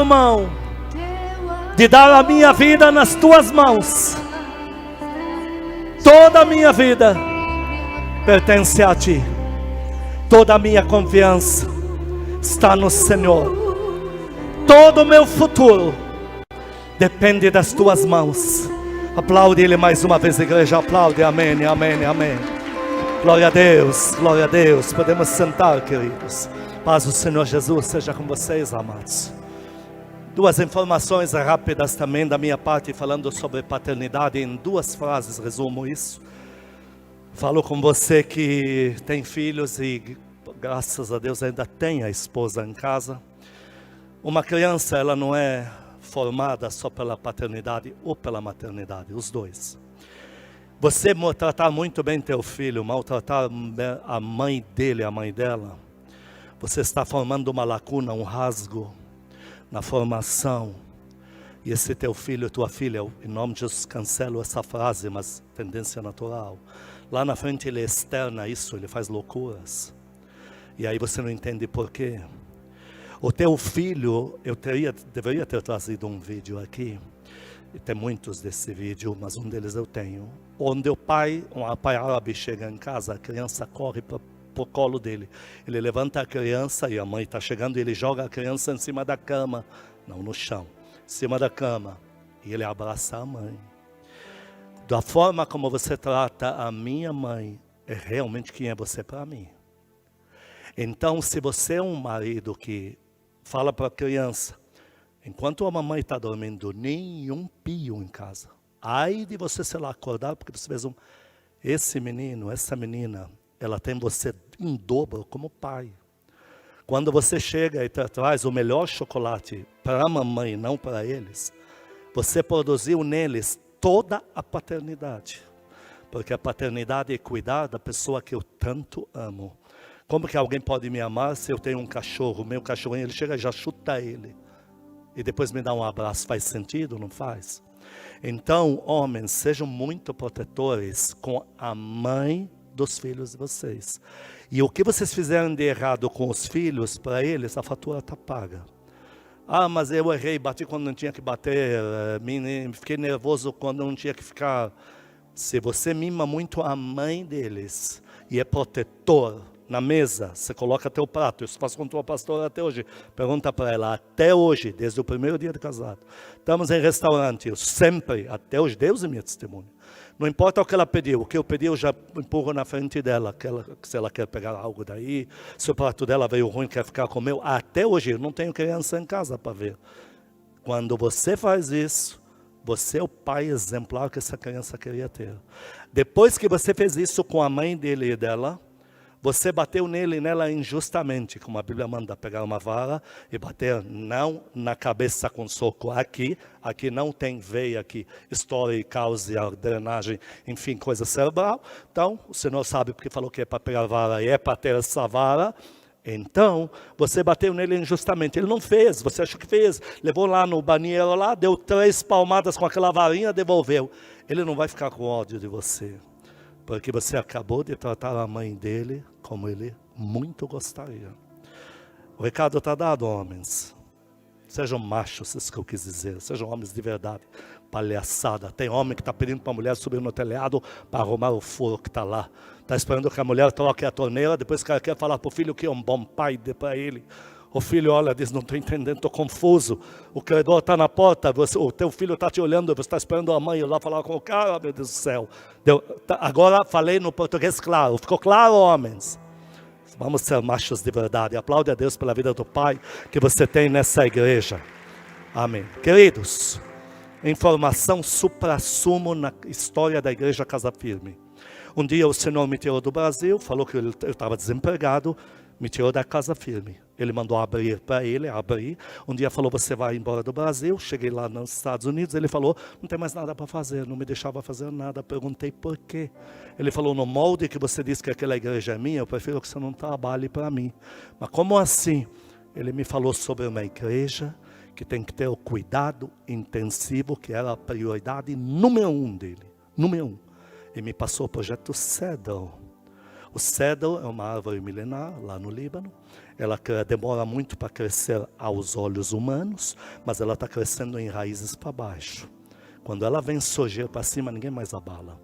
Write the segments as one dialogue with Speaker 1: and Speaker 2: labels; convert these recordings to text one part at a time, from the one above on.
Speaker 1: lançado mão de dar a minha vida nas tuas mãos. Toda a minha vida pertence a ti. Toda a minha confiança está no Senhor. Todo o meu futuro depende das tuas mãos. Aplaude Ele mais uma vez, igreja. Aplaude, amém, amém, amém. Glória a Deus, glória a Deus. Podemos sentar, queridos. Paz do Senhor Jesus seja com vocês, amados. Duas informações rápidas também da minha parte, falando sobre paternidade. Em duas frases resumo isso. Falo com você que tem filhos e graças a Deus ainda tem a esposa em casa. Uma criança, ela não é formada só pela paternidade ou pela maternidade, os dois. Você tratar muito bem teu filho, maltratar a mãe dele, a mãe dela, você está formando uma lacuna, um rasgo na formação. E esse teu filho, tua filha, em nome de Jesus, cancelo essa frase, mas tendência natural. Lá na frente ele externa isso, ele faz loucuras. E aí você não entende por quê. O teu filho, deveria ter trazido um vídeo aqui. E tem muitos desse vídeo, mas um deles eu tenho. Onde um pai árabe chega em casa, a criança corre para o colo dele. Ele levanta a criança e a mãe está chegando e ele joga a criança em cima da cama. Não no chão, em cima da cama. E ele abraça a mãe. Da forma como você trata a minha mãe, é realmente quem é você para mim. Então, se você é um marido que fala para a criança, enquanto a mamãe está dormindo, nenhum pio em casa. Ai de você, sei lá, acordar, porque você fez esse menino, essa menina, ela tem você em dobro como pai. Quando você chega e traz o melhor chocolate para a mamãe, não para eles, você produziu neles toda a paternidade. Porque a paternidade é cuidar da pessoa que eu tanto amo. Como que alguém pode me amar se eu tenho um cachorro, meu cachorrinho, ele chega e já chuta ele. E depois me dá um abraço, faz sentido, não faz? Então, homens, sejam muito protetores com a mãe dos filhos de vocês. E o que vocês fizeram de errado com os filhos, para eles, a fatura está paga. Ah, mas eu errei, bati quando não tinha que bater, fiquei nervoso quando não tinha que ficar. Se você mima muito a mãe deles e é protetor, na mesa, você coloca teu prato, isso faço com tua pastora até hoje, pergunta para ela, até hoje, desde o primeiro dia de casado, estamos em restaurante, eu sempre, até hoje, Deus é minha testemunha, não importa o que ela pediu, o que eu pedi eu já empurro na frente dela, se ela quer pegar algo daí, se o prato dela veio ruim, quer ficar com o meu, até hoje, eu não tenho criança em casa para ver. Quando você faz isso, você é o pai exemplar que essa criança queria ter. Depois que você fez isso com a mãe dele e dela, você bateu nele e nela injustamente, como a Bíblia manda, pegar uma vara e bater não na cabeça com soco. Aqui não tem veia que estoure e cause a drenagem, enfim, coisa cerebral. Então, o Senhor sabe porque falou que é para pegar a vara e é para ter essa vara. Então, você bateu nele injustamente. Ele não fez, você achou que fez. Levou lá no banheiro, lá, deu 3 palmadas com aquela varinha, devolveu. Ele não vai ficar com ódio de você. Porque você acabou de tratar a mãe dele como ele muito gostaria. O recado está dado, homens. Sejam machos, isso que eu quis dizer. Sejam homens de verdade. Palhaçada. Tem homem que está pedindo para a mulher subir no telhado para arrumar o furo que está lá. Está esperando que a mulher troque a torneira, depois que ela quer falar para o filho que é um bom pai para ele. O filho olha, diz, não estou entendendo, estou confuso. O credor está na porta, o teu filho está te olhando, você está esperando a mãe ir lá falar com o cara, meu Deus do céu. Agora falei no português claro, ficou claro, homens? Vamos ser machos de verdade. Aplaude a Deus pela vida do pai que você tem nessa igreja. Amém. Queridos, informação supra-sumo na história da igreja Casa Firme. Um dia o Senhor me tirou do Brasil, falou que eu estava desempregado, me tirou da Casa Firme. Ele mandou abrir para ele, abrir. Um dia falou, você vai embora do Brasil. Cheguei lá nos Estados Unidos, ele falou, não tem mais nada para fazer, não me deixava fazer nada. Perguntei por quê. Ele falou, no molde que você diz que aquela igreja é minha, eu prefiro que você não trabalhe para mim. Mas como assim? Ele me falou sobre uma igreja que tem que ter o cuidado intensivo, que era a prioridade número 1 dele. Número 1. E me passou o projeto Cedro. O cedro é uma árvore milenar lá no Líbano. Ela demora muito para crescer aos olhos humanos, mas ela está crescendo em raízes para baixo. Quando ela vem surgir para cima, ninguém mais abala.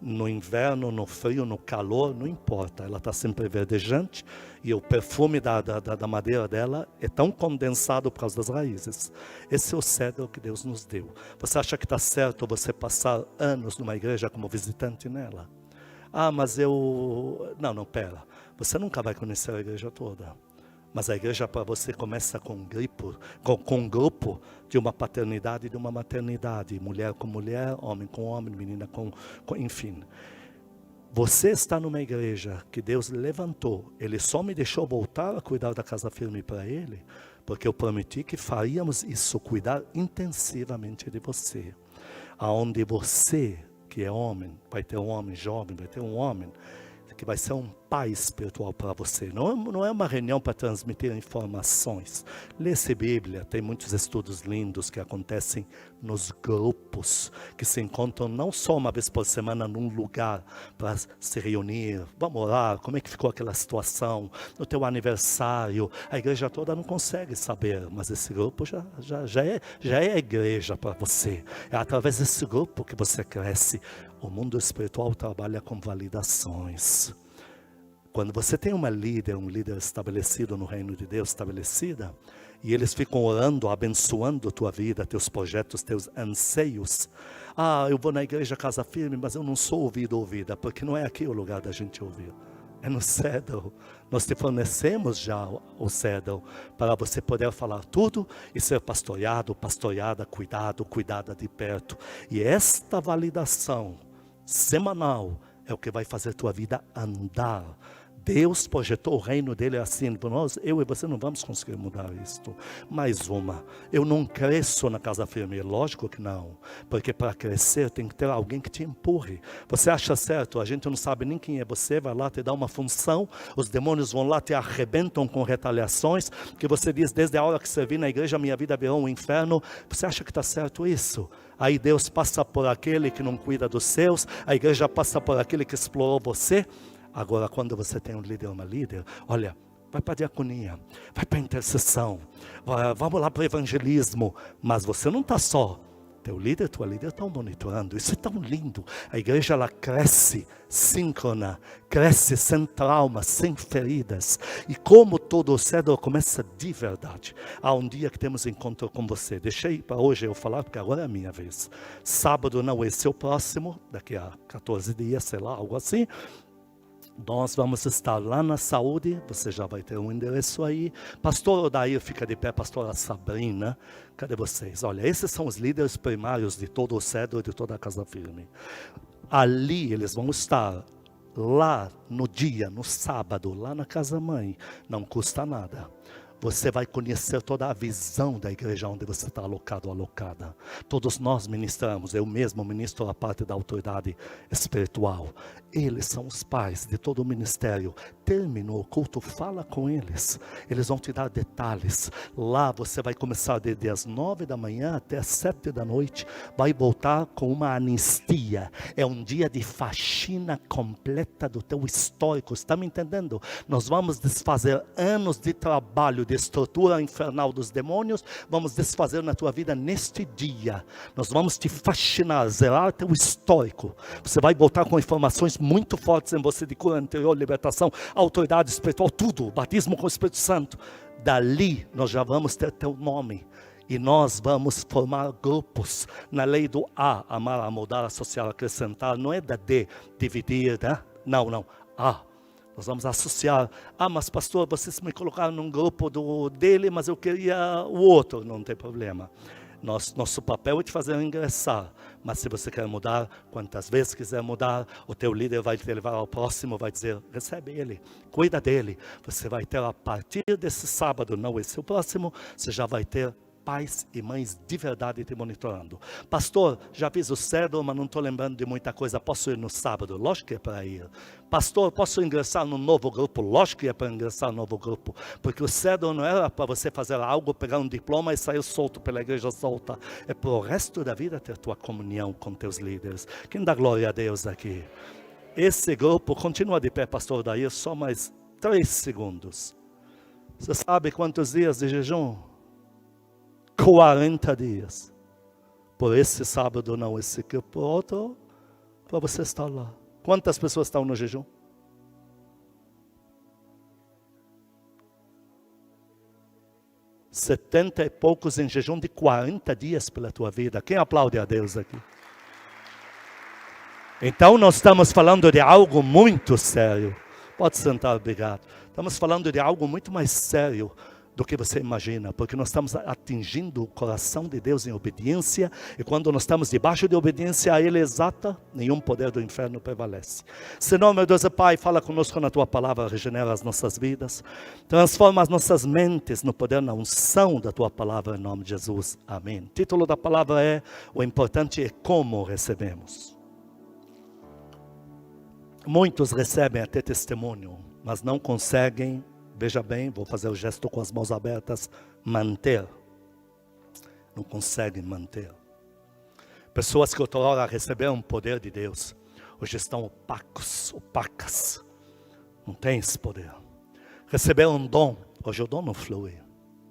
Speaker 1: No inverno, no frio, no calor, não importa. Ela está sempre verdejante e o perfume da madeira dela é tão condensado por causa das raízes. Esse é o cedro que Deus nos deu. Você acha que está certo você passar anos numa igreja como visitante nela? Ah, mas eu... Não, pera. Você nunca vai conhecer a igreja toda. Mas a igreja para você começa com um grupo de uma paternidade e de uma maternidade. Mulher com mulher, homem com homem, menina com enfim. Você está numa igreja que Deus levantou. Ele só me deixou voltar a cuidar da casa firme para Ele, porque eu prometi que faríamos isso, cuidar intensivamente de você. Aonde você, que é homem, vai ter um homem jovem, vai ter um homem que vai ser um pai espiritual para você. Não é uma reunião para transmitir informações. Lê-se Bíblia, tem muitos estudos lindos que acontecem nos grupos, que se encontram não só uma vez por semana num lugar para se reunir, vamos orar, como é que ficou aquela situação, no teu aniversário, a igreja toda não consegue saber, mas esse grupo já é a igreja para você. É através desse grupo que você cresce. O mundo espiritual trabalha com validações. Quando você tem um líder estabelecido no reino de Deus, estabelecida, e eles ficam orando, abençoando a tua vida, teus projetos, teus anseios. Ah, eu vou na igreja Casa Firme, mas eu não sou ouvido ou ouvida, porque não é aqui o lugar da gente ouvir. É no cedro. Nós te fornecemos já o cedro para você poder falar tudo e ser pastoreada, cuidada de perto. E esta validação semanal é o que vai fazer a tua vida andar. Deus projetou o reino dele assim, eu e você não vamos conseguir mudar isto. Mais uma, eu não cresço na casa firme, lógico que não, porque para crescer tem que ter alguém que te empurre. Você acha certo, a gente não sabe nem quem é você, vai lá te dar uma função, os demônios vão lá, te arrebentam com retaliações, que você diz, desde a hora que servi na igreja, minha vida virou um inferno. Você acha que está certo isso? Aí Deus passa por aquele que não cuida dos seus, a igreja passa por aquele que explorou você. Agora, quando você tem um líder ou uma líder, olha, vai para a diaconia, vai para a intercessão, vamos lá para o evangelismo, mas você não está só. Teu líder, tua líder estão monitorando, isso é tão lindo. A igreja, ela cresce síncrona, cresce sem traumas, sem feridas. E como todo o cedro começa de verdade. Há um dia que temos encontro com você. Deixei para hoje eu falar, porque agora é a minha vez. Sábado não, esse é o próximo, daqui a 14 dias, sei lá, algo assim. Nós vamos estar lá na saúde, você já vai ter um endereço aí. Pastor Odair fica de pé, pastora Sabrina, cadê vocês? Olha, esses são os líderes primários de todo o cedro e de toda a casa firme. Ali eles vão estar, lá no dia, no sábado, lá na casa mãe, não custa nada. Você vai conhecer toda a visão da igreja onde você está alocado ou alocada. Todos nós ministramos, eu mesmo ministro a parte da autoridade espiritual. Eles são os pais de todo o ministério. Terminou o culto, fala com eles. Eles vão te dar detalhes. Lá você vai começar desde as 9 da manhã até as 7 da noite. Vai voltar com uma anistia. É um dia de faxina completa do teu histórico. Está me entendendo? Nós vamos desfazer anos de trabalho, de estrutura infernal dos demônios. Vamos desfazer na tua vida neste dia. Nós vamos te faxinar, zerar teu histórico. Você vai voltar com informações muito fortes em você de cura anterior, libertação, autoridade espiritual, tudo, batismo com o Espírito Santo. Dali nós já vamos ter teu nome. E nós vamos formar grupos. Na lei do A, amar, amoldar, associar, acrescentar. Não é da D, dividir, né? Não. A. Nós vamos associar. Ah, mas pastor, vocês me colocaram num grupo dele, mas eu queria o outro. Não tem problema. Nosso papel é te fazer ingressar. Mas se você quer mudar, quantas vezes quiser mudar, o teu líder vai te levar ao próximo, vai dizer, recebe ele, cuida dele. Você vai ter a partir desse sábado, não esse é o próximo, você já vai ter pais e mães de verdade te monitorando. Pastor, já fiz o cedro, mas não estou lembrando de muita coisa. Posso ir no sábado? Lógico que é para ir. Pastor, posso ingressar num novo grupo? Lógico que é para ingressar num novo grupo. Porque o cedro não era para você fazer algo, pegar um diploma e sair solto pela igreja solta. É para o resto da vida ter tua comunhão com teus líderes. Quem dá glória a Deus aqui? esse grupo, continua de pé, pastor Daí, só mais 3 segundos. Você sabe quantos dias de jejum? 40 dias. Por esse sábado não, esse aqui, por outro, para você estar lá. Quantas pessoas estão no jejum? Setenta e poucos em jejum de 40 dias pela tua vida. Quem aplaude a Deus aqui? Então nós estamos falando de algo muito sério. Pode sentar, obrigado. Estamos falando de algo muito mais sério do que você imagina, porque nós estamos atingindo o coração de Deus em obediência, e quando nós estamos debaixo de obediência a Ele exata, nenhum poder do inferno prevalece. Senhor, meu Deus e Pai, fala conosco na Tua palavra, regenera as nossas vidas, transforma as nossas mentes no poder, na unção da Tua palavra, em nome de Jesus. Amém. O título da palavra é: o importante é como recebemos. Muitos recebem até testemunho, mas não conseguem, veja bem, vou fazer o gesto com as mãos abertas, manter. Não conseguem manter. Pessoas que outrora receberam o poder de Deus, hoje estão opacas. Não tem esse poder. Receberam um dom, hoje o dom não flui.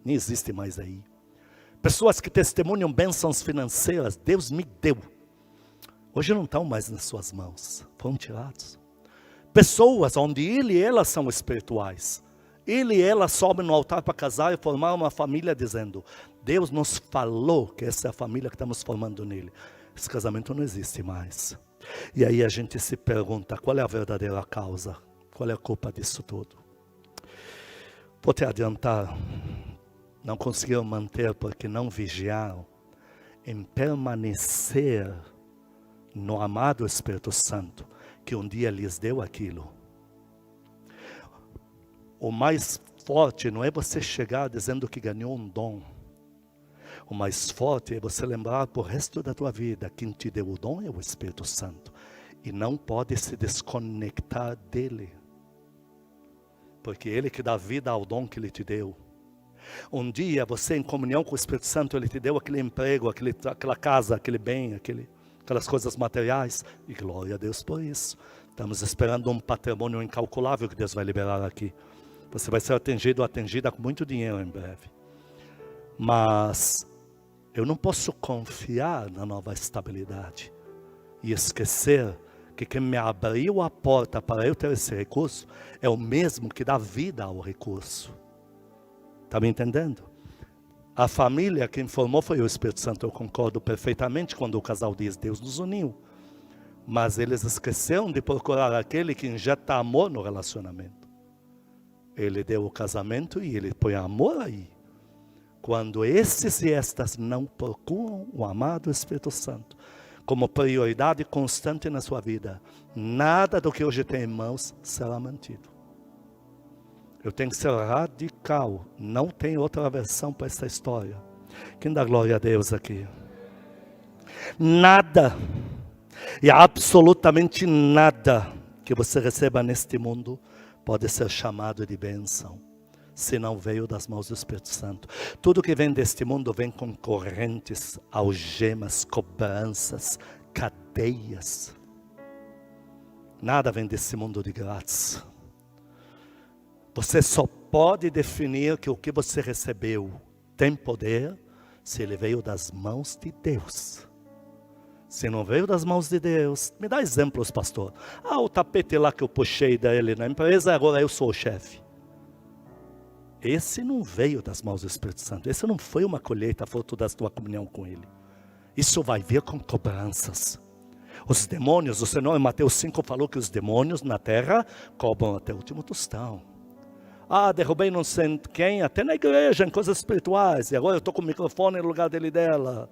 Speaker 1: Nem existe mais aí. Pessoas que testemunham bênçãos financeiras, Deus me deu. Hoje não estão mais nas suas mãos, foram tirados. Pessoas onde ele e ela são espirituais. Ele e ela sobem no altar para casar e formar uma família dizendo: Deus nos falou que essa é a família que estamos formando nele. Esse casamento não existe mais. E aí a gente se pergunta, qual é a verdadeira causa? Qual é a culpa disso tudo? Vou te adiantar, não conseguiram manter porque não vigiaram em permanecer no amado Espírito Santo, que um dia lhes deu aquilo. O mais forte não é você chegar dizendo que ganhou um dom. O mais forte é você lembrar por resto da tua vida, quem te deu o dom é o Espírito Santo. E não pode se desconectar dele. Porque ele que dá vida ao dom que ele te deu. Um dia você em comunhão com o Espírito Santo, ele te deu aquele emprego, aquela casa, aquele bem, aquelas coisas materiais, e glória a Deus por isso. Estamos esperando um patrimônio incalculável que Deus vai liberar aqui. Você vai ser atingido ou atendida com muito dinheiro em breve. Mas eu não posso confiar na nova estabilidade e esquecer que quem me abriu a porta para eu ter esse recurso é o mesmo que dá vida ao recurso. Está me entendendo? A família quem formou foi o Espírito Santo, eu concordo perfeitamente quando o casal diz: Deus nos uniu. Mas eles esqueceram de procurar aquele que injeta amor no relacionamento. Ele deu o casamento e ele põe amor aí. Quando esses e estas não procuram o amado Espírito Santo como prioridade constante na sua vida, nada do que hoje tem em mãos será mantido. Eu tenho que ser radical. Não tem outra versão para essa história. Quem dá glória a Deus aqui? Nada, e absolutamente nada que você receba neste mundo pode ser chamado de bênção, se não veio das mãos do Espírito Santo. Tudo que vem deste mundo vem com correntes, algemas, cobranças, cadeias. Nada vem desse mundo de grátis. Você só pode definir que o que você recebeu tem poder se ele veio das mãos de Deus. Se não veio das mãos de Deus, me dá exemplos, pastor. O tapete lá que eu puxei dele na empresa, agora eu sou o chefe. Esse não veio das mãos do Espírito Santo. Esse não foi uma colheita fruto da tua comunhão com Ele. Isso vai vir com cobranças. Os demônios, o Senhor em Mateus 5 falou que os demônios na terra cobram até o último tostão. Derrubei não sei quem, até na igreja, em coisas espirituais. E agora eu estou com o microfone no lugar dela.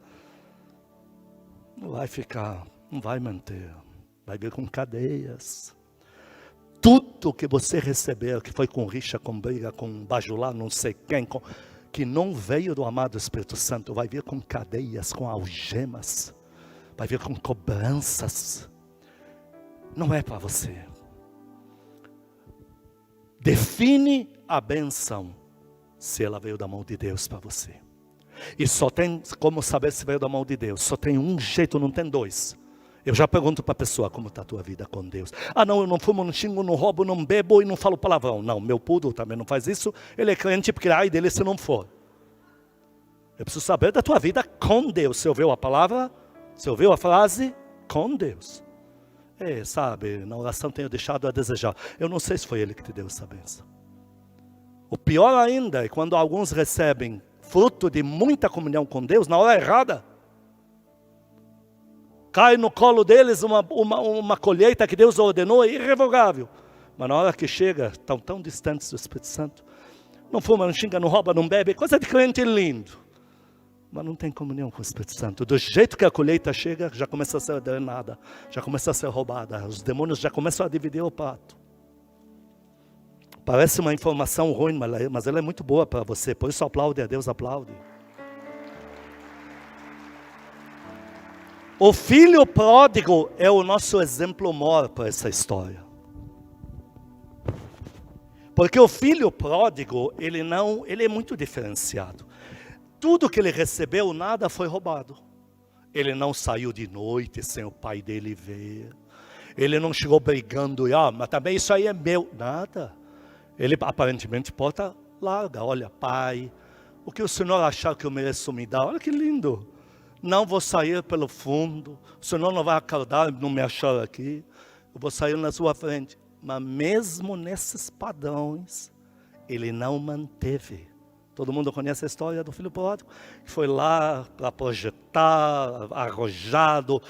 Speaker 1: Não vai ficar, não vai manter. Vai vir com cadeias. Tudo que você receber, que foi com rixa, com briga, com bajular, não sei quem, que não veio do amado Espírito Santo, vai vir com cadeias, com algemas, vai vir com cobranças. Não é para você. Define a bênção se ela veio da mão de Deus para você. E só tem como saber se veio da mão de Deus. Só tem um jeito, não tem dois. Eu já pergunto para a pessoa como está a tua vida com Deus. Ah não, eu não fumo, não xingo, não roubo, não bebo e não falo palavrão. Não, meu poodle também não faz isso. Ele é crente porque ai dele se não for. Eu preciso saber da tua vida com Deus. Você ouviu a palavra? Você ouviu a frase? Com Deus. Sabe, na oração tenho deixado a desejar. Eu não sei se foi Ele que te deu essa bênção. O pior ainda é quando alguns recebem fruto de muita comunhão com Deus na hora errada. Cai no colo deles uma colheita que Deus ordenou, é irrevogável. Mas na hora que chega, estão tão distantes do Espírito Santo. Não fuma, não xinga, não rouba, não bebe. Coisa de crente lindo. Mas não tem comunhão com o Espírito Santo. Do jeito que a colheita chega, já começa a ser drenada. Já começa a ser roubada. Os demônios já começam a dividir o prato. Parece uma informação ruim, mas ela é muito boa para você. Por isso aplaude a Deus, aplaude. O filho pródigo é o nosso exemplo maior para essa história. Porque o filho pródigo, ele é muito diferenciado. Tudo que ele recebeu, nada foi roubado. Ele não saiu de noite sem o pai dele ver. Ele não chegou brigando, mas também isso aí é meu. Nada. Ele aparentemente porta larga. Olha, pai, o que o senhor achar que eu mereço me dar? Olha que lindo. Não vou sair pelo fundo. O senhor não vai acordar e não me achar aqui. Eu vou sair na sua frente. Mas mesmo nesses padrões, ele não manteve. Todo mundo conhece a história do filho pródigo? Que foi lá para projetar, arrojado,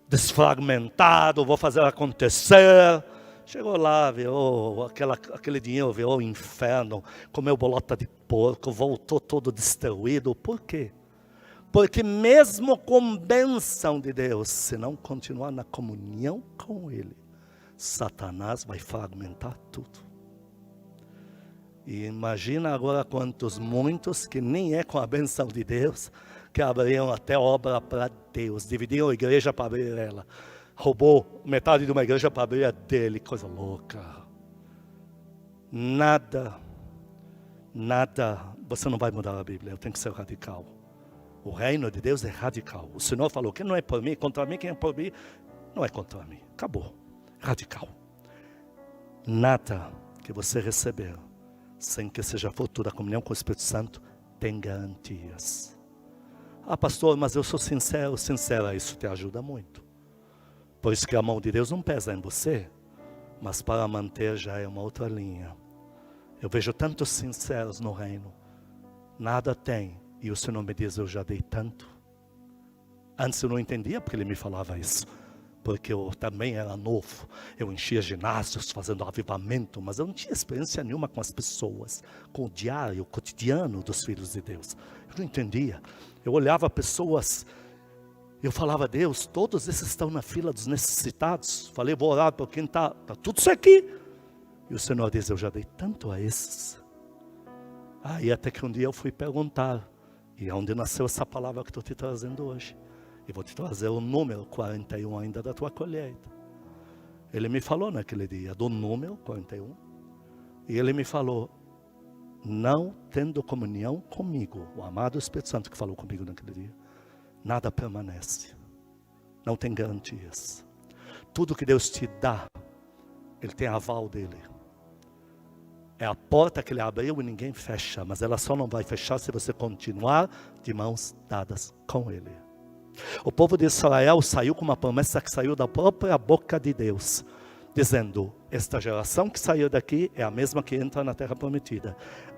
Speaker 1: desfragmentado, vou fazer acontecer. Chegou lá, virou aquele dinheiro, virou o inferno, comeu bolota de porco, voltou todo destruído. Por quê? Porque mesmo com bênção de Deus, se não continuar na comunhão com Ele, Satanás vai fragmentar tudo. E imagina agora muitos que nem é com a bênção de Deus, que abriam até obra para Deus, dividiam a igreja para abrir ela. Roubou metade de uma igreja para abrir a dele, coisa louca. Nada, você não vai mudar a Bíblia, eu tenho que ser radical. O reino de Deus é radical. O Senhor falou, quem não é por mim, contra mim, quem é por mim, não é contra mim. Acabou, radical. Nada que você receber, sem que seja fruto da comunhão com o Espírito Santo, tem garantias. Ah, pastor, mas eu sou sincera, isso te ajuda muito. Por isso que a mão de Deus não pesa em você, mas para manter já é uma outra linha. Eu vejo tantos sinceros no reino, nada tem, e o Senhor me diz, eu já dei tanto. Antes eu não entendia porque Ele me falava isso, porque eu também era novo, eu enchia ginásios fazendo avivamento, mas eu não tinha experiência nenhuma com as pessoas, com o diário, o cotidiano dos filhos de Deus. Eu não entendia, eu olhava pessoas, eu falava, Deus, todos esses estão na fila dos necessitados. Falei, vou orar por quem está tudo isso aqui. E o Senhor diz, eu já dei tanto a esses. Aí até que um dia eu fui perguntar, e é onde nasceu essa palavra que estou te trazendo hoje. E vou te trazer o número 41 ainda da tua colheita. Ele me falou naquele dia, do número 41. E ele me falou, não tendo comunhão comigo, o amado Espírito Santo que falou comigo naquele dia, nada permanece. Não tem garantias. Tudo que Deus te dá, Ele tem aval dele. É a porta que Ele abriu e ninguém fecha, mas ela só não vai fechar se você continuar de mãos dadas com Ele. O povo de Israel saiu com uma promessa que saiu da própria boca de Deus, dizendo, esta geração que saiu daqui é a mesma que entra na terra prometida.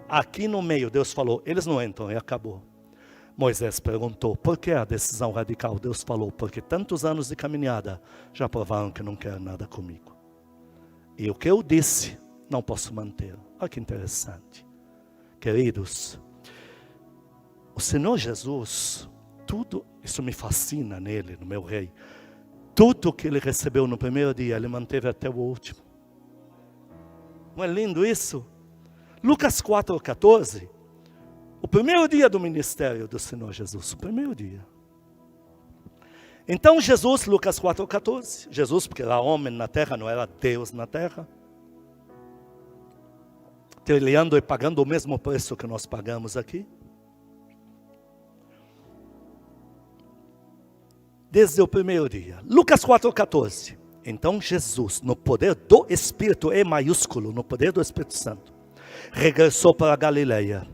Speaker 1: Aqui no meio Deus falou, eles não entram, e acabou. Moisés perguntou, por que a decisão radical? Deus falou, porque tantos anos de caminhada já provaram que não querem nada comigo. E o que eu disse, não posso manter. Olha que interessante. Queridos, o Senhor Jesus, tudo, isso me fascina nele, no meu rei. Tudo que ele recebeu no primeiro dia, ele manteve até o último. Não é lindo isso? Lucas 4,14. O primeiro dia do ministério do Senhor Jesus, o primeiro dia. Então Jesus, Lucas 4,14, Jesus, porque era homem na terra, não era Deus na terra, trilhando e pagando o mesmo preço que nós pagamos aqui. desde o primeiro dia. Lucas 4,14. Então Jesus, no poder do Espírito, E maiúsculo, no poder do Espírito Santo, regressou para a Galileia,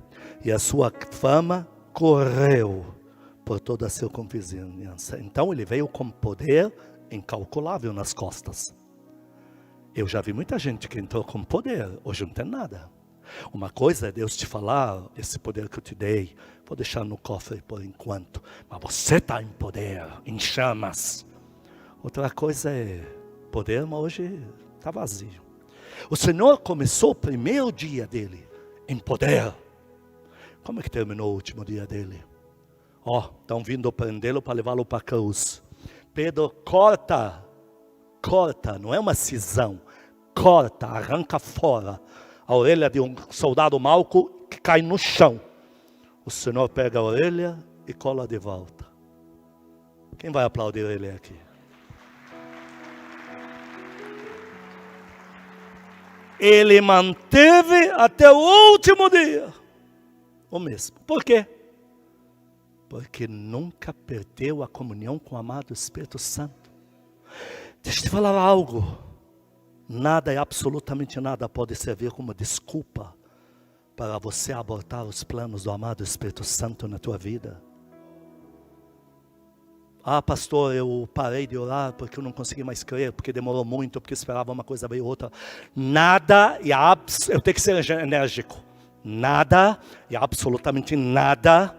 Speaker 1: e a sua fama correu por toda a circunvizinhança. Então ele veio com poder incalculável nas costas. Eu já vi muita gente que entrou com poder, hoje não tem nada. Uma coisa é Deus te falar, esse poder que eu te dei, vou deixar no cofre por enquanto, mas você está em poder, em chamas. Outra coisa é poder, mas hoje está vazio. O Senhor começou o primeiro dia dele em poder. Como é que terminou o último dia dele? Estão vindo prendê-lo para levá-lo para a cruz. Pedro corta, não é uma cisão, corta, arranca fora a orelha de um soldado malco que cai no chão. O Senhor pega a orelha e cola de volta. Quem vai aplaudir ele aqui? Ele manteve até o último dia o mesmo. Por quê? Porque nunca perdeu a comunhão com o amado Espírito Santo. Deixa eu te falar algo. Nada e absolutamente nada pode servir como desculpa para você abortar os planos do amado Espírito Santo na tua vida. Pastor, eu parei de orar porque eu não consegui mais crer, porque demorou muito, porque esperava uma coisa veio outra. Nada e eu tenho que ser enérgico. Nada e absolutamente nada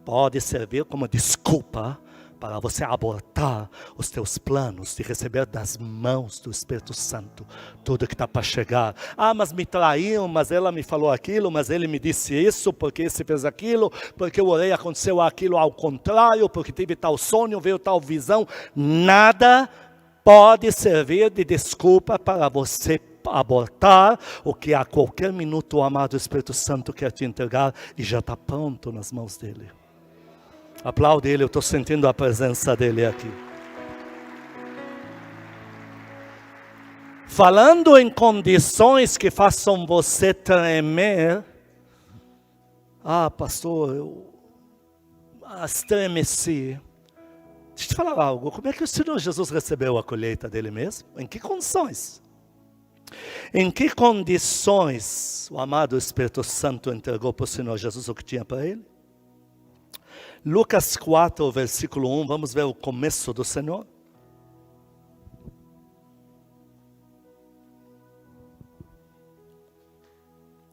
Speaker 1: pode servir como desculpa para você abortar os teus planos de receber das mãos do Espírito Santo tudo que está para chegar. Mas me traiu, mas ela me falou aquilo, mas ele me disse isso, porque esse fez aquilo, porque eu orei, aconteceu aquilo ao contrário, porque tive tal sonho, veio tal visão. Nada pode servir de desculpa para você abortar o que a qualquer minuto o amado Espírito Santo quer te entregar e já está pronto nas mãos dele. Aplaude ele, eu estou sentindo a presença dele aqui. Falando em condições que façam você tremer. Pastor, eu estremeci. Deixa eu te falar algo. Como é que o Senhor Jesus recebeu a colheita dele mesmo? Em que condições? Em que condições o amado Espírito Santo entregou para o Senhor Jesus o que tinha para ele? Lucas 4, versículo 1, vamos ver o começo do Senhor.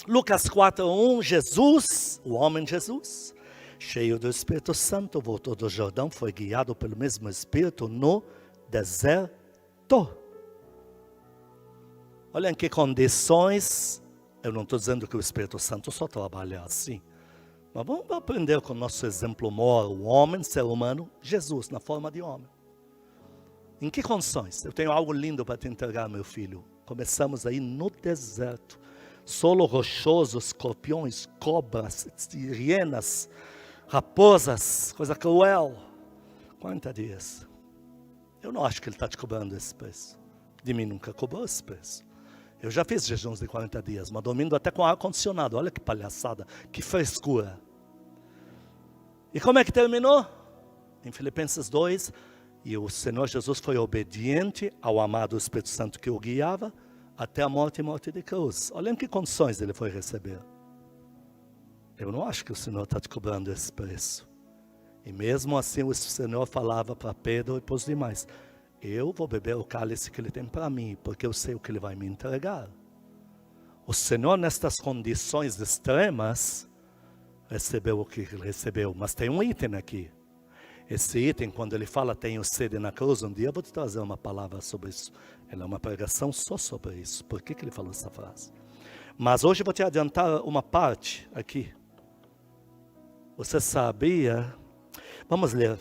Speaker 1: Lucas 4, 1, Jesus, o homem Jesus, cheio do Espírito Santo, voltou do Jordão, foi guiado pelo mesmo Espírito no deserto. Olha em que condições, eu não estou dizendo que o Espírito Santo só trabalha assim. Mas vamos aprender com o nosso exemplo maior, o homem, ser humano, Jesus, na forma de homem. Em que condições? Eu tenho algo lindo para te entregar, meu filho. Começamos aí no deserto. Solo rochoso, escorpiões, cobras, hienas, raposas, coisa cruel. 40 dias. Eu não acho que ele está te cobrando esse preço. De mim nunca cobrou esse preço. Eu já fiz jejuns de 40 dias, mas dormindo até com ar-condicionado. Olha que palhaçada, que frescura. E como é que terminou? Em Filipenses 2, e o Senhor Jesus foi obediente ao amado Espírito Santo que o guiava, até a morte e morte de cruz. Olha em que condições ele foi receber. Eu não acho que o Senhor está te cobrando esse preço. E mesmo assim o Senhor falava para Pedro e para os demais: eu vou beber o cálice que ele tem para mim, porque eu sei o que ele vai me entregar. O Senhor, nestas condições extremas, recebeu o que ele recebeu. Mas tem um item aqui. Esse item, quando ele fala tenho sede na cruz, um dia eu vou te trazer uma palavra sobre isso. Ela é uma pregação só sobre isso. Por que ele falou essa frase? Mas hoje eu vou te adiantar uma parte aqui. Você sabia? Vamos ler.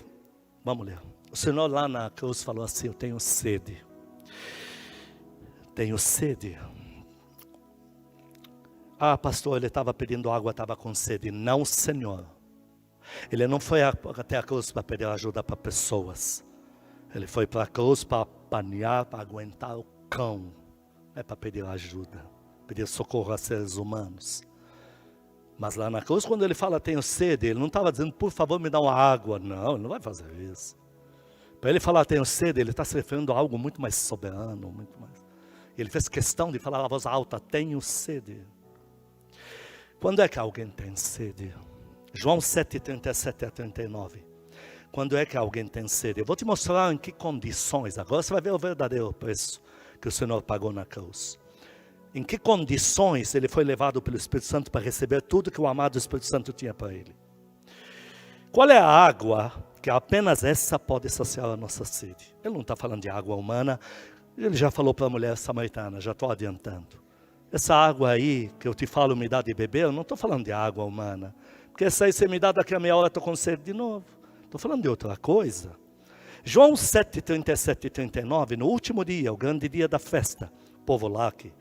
Speaker 1: O Senhor lá na cruz falou assim: eu tenho sede. Tenho sede. Pastor, ele estava pedindo água, estava com sede. Não, Senhor. Ele não foi até a cruz para pedir ajuda para pessoas. Ele foi para a cruz para apanhar, para aguentar o cão. Não é para pedir ajuda, pedir socorro a seres humanos. Mas lá na cruz, quando ele fala tenho sede, ele não estava dizendo por favor me dá uma água. Não, ele não vai fazer isso. Para ele falar tenho sede, ele está se referindo a algo muito mais soberano, muito mais. Ele fez questão de falar a voz alta, tenho sede. Quando é que alguém tem sede? João 7, 37 a 39. Quando é que alguém tem sede? Eu vou te mostrar em que condições. Agora você vai ver o verdadeiro preço que o Senhor pagou na cruz. Em que condições ele foi levado pelo Espírito Santo para receber tudo que o amado Espírito Santo tinha para ele. Qual é a água que apenas essa pode saciar a nossa sede? Ele não está falando de água humana. Ele já falou para a mulher samaritana, já estou adiantando. Essa água aí que eu te falo me dá de beber, eu não estou falando de água humana. Porque essa aí você me dá daqui a meia hora, estou com sede de novo. Estou falando de outra coisa. João 7, 37 e 39, no último dia, o grande dia da festa, o povo lá que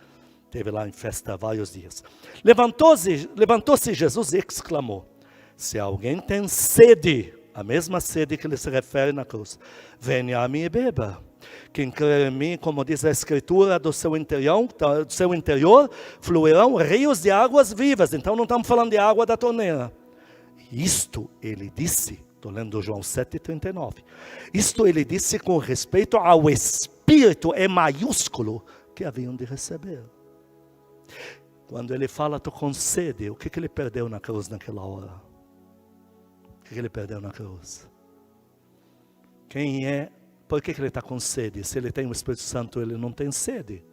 Speaker 1: esteve lá em festa há vários dias. Levantou-se Jesus e exclamou, se alguém tem sede, a mesma sede que ele se refere na cruz, venha a mim e beba. Quem crê em mim, como diz a Escritura, do seu interior fluirão rios de águas vivas. Então não estamos falando de água da torneira. Isto ele disse, estou lendo João 7,39. Isto ele disse com respeito ao Espírito, é maiúsculo, que haviam de receber. Quando ele fala, estou com sede, o que ele perdeu na cruz naquela hora? O que ele perdeu na cruz? Quem é? Por que ele está com sede? Se ele tem o Espírito Santo, ele não tem sede.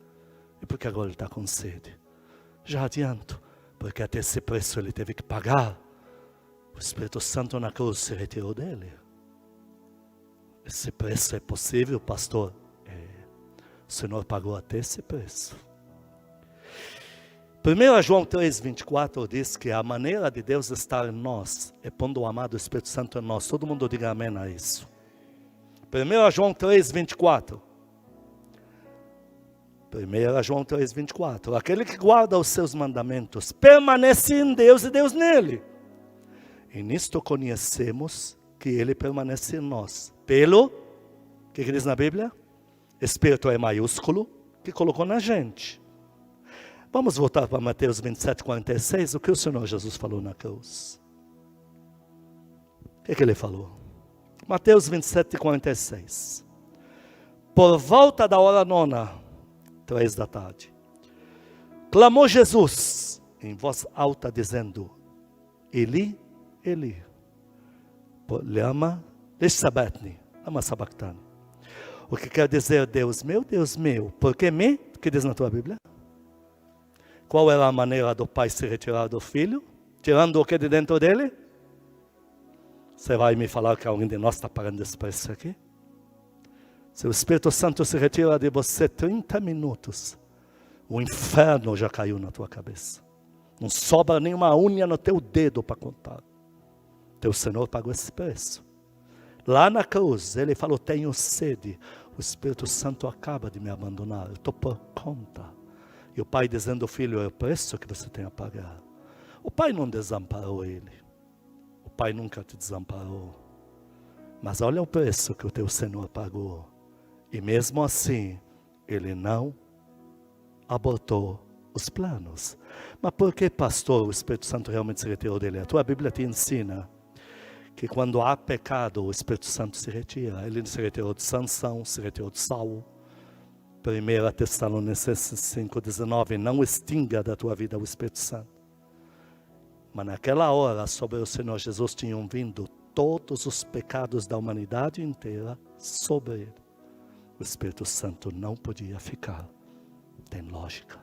Speaker 1: E por que agora ele está com sede? Já adianto, porque até esse preço ele teve que pagar. O Espírito Santo na cruz se retirou dele. Esse preço é possível, pastor? O Senhor pagou até esse preço. 1 João 3,24 diz que a maneira de Deus estar em nós é pondo o amado Espírito Santo em nós. Todo mundo diga amém a isso. 1 João 3,24. 1 João 3,24. Aquele que guarda os seus mandamentos permanece em Deus e Deus nele. E nisto conhecemos que ele permanece em nós. Pelo, o que diz na Bíblia? Espírito é maiúsculo, que colocou na gente. Vamos voltar para Mateus 27, 46. O que o Senhor Jesus falou na cruz? O que ele falou? Mateus 27, 46. Por volta da hora 9, 3 da tarde, clamou Jesus em voz alta, dizendo, Eli, Eli, lama sabachthani, lama sabachthani. O que quer dizer, Deus meu, por que me? O que diz na tua Bíblia? Qual era a maneira do pai se retirar do filho? Tirando o que de dentro dele? Você vai me falar que alguém de nós está pagando esse preço aqui? Se o Espírito Santo se retira de você 30 minutos, o inferno já caiu na tua cabeça. Não sobra nenhuma unha no teu dedo para contar. Teu Senhor pagou esse preço. Lá na cruz, ele falou, tenho sede. O Espírito Santo acaba de me abandonar. Eu estou por conta. E o pai dizendo, filho, é o preço que você tem a pagar. O pai não desamparou ele. O pai nunca te desamparou. Mas olha o preço que o teu Senhor pagou. E mesmo assim, ele não abortou os planos. Mas por que, pastor, o Espírito Santo realmente se retirou dele? A tua Bíblia te ensina que quando há pecado, o Espírito Santo se retira. Ele se retirou de Sansão, se retirou de Saul. 1 Tessalonicenses 5,19, não extinga da tua vida o Espírito Santo. Mas naquela hora, sobre o Senhor Jesus tinham vindo todos os pecados da humanidade inteira sobre ele. O Espírito Santo não podia ficar. Tem lógica.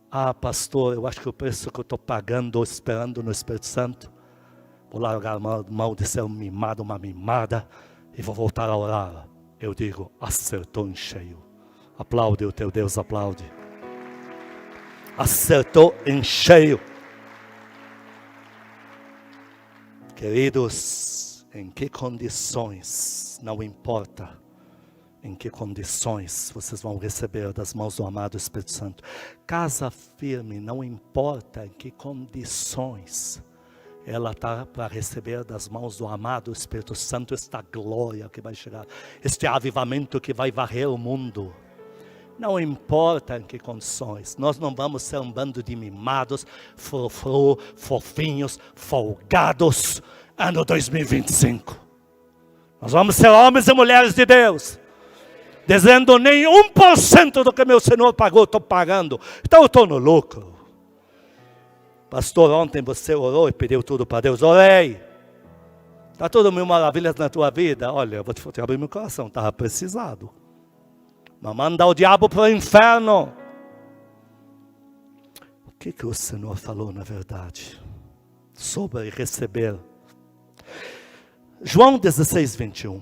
Speaker 1: Ah, pastor, eu acho que o preço que eu estou pagando, esperando no Espírito Santo, vou largar a mão de ser um mimado, uma mimada, e vou voltar a orar. Eu digo, acertou em cheio. Aplaude o teu Deus, aplaude. Acertou em cheio. Queridos, em que condições, não importa em que condições vocês vão receber das mãos do amado Espírito Santo. Casa firme, não importa em que condições ela está para receber das mãos do amado Espírito Santo esta glória que vai chegar, este avivamento que vai varrer o mundo. Não importa em que condições, nós não vamos ser um bando de mimados, fofinhos, folgados, ano 2025. Nós vamos ser homens e mulheres de Deus. Dizendo, nem 1% do que meu Senhor pagou, estou pagando. Então eu estou no lucro. Pastor, ontem você orou e pediu tudo para Deus. Orei. Está tudo mil maravilhas na tua vida? Olha, eu vou te abrir meu coração. Estava precisado. Mas mandar o diabo para o inferno. O que o Senhor falou na verdade? Sobre receber. João 16, 21.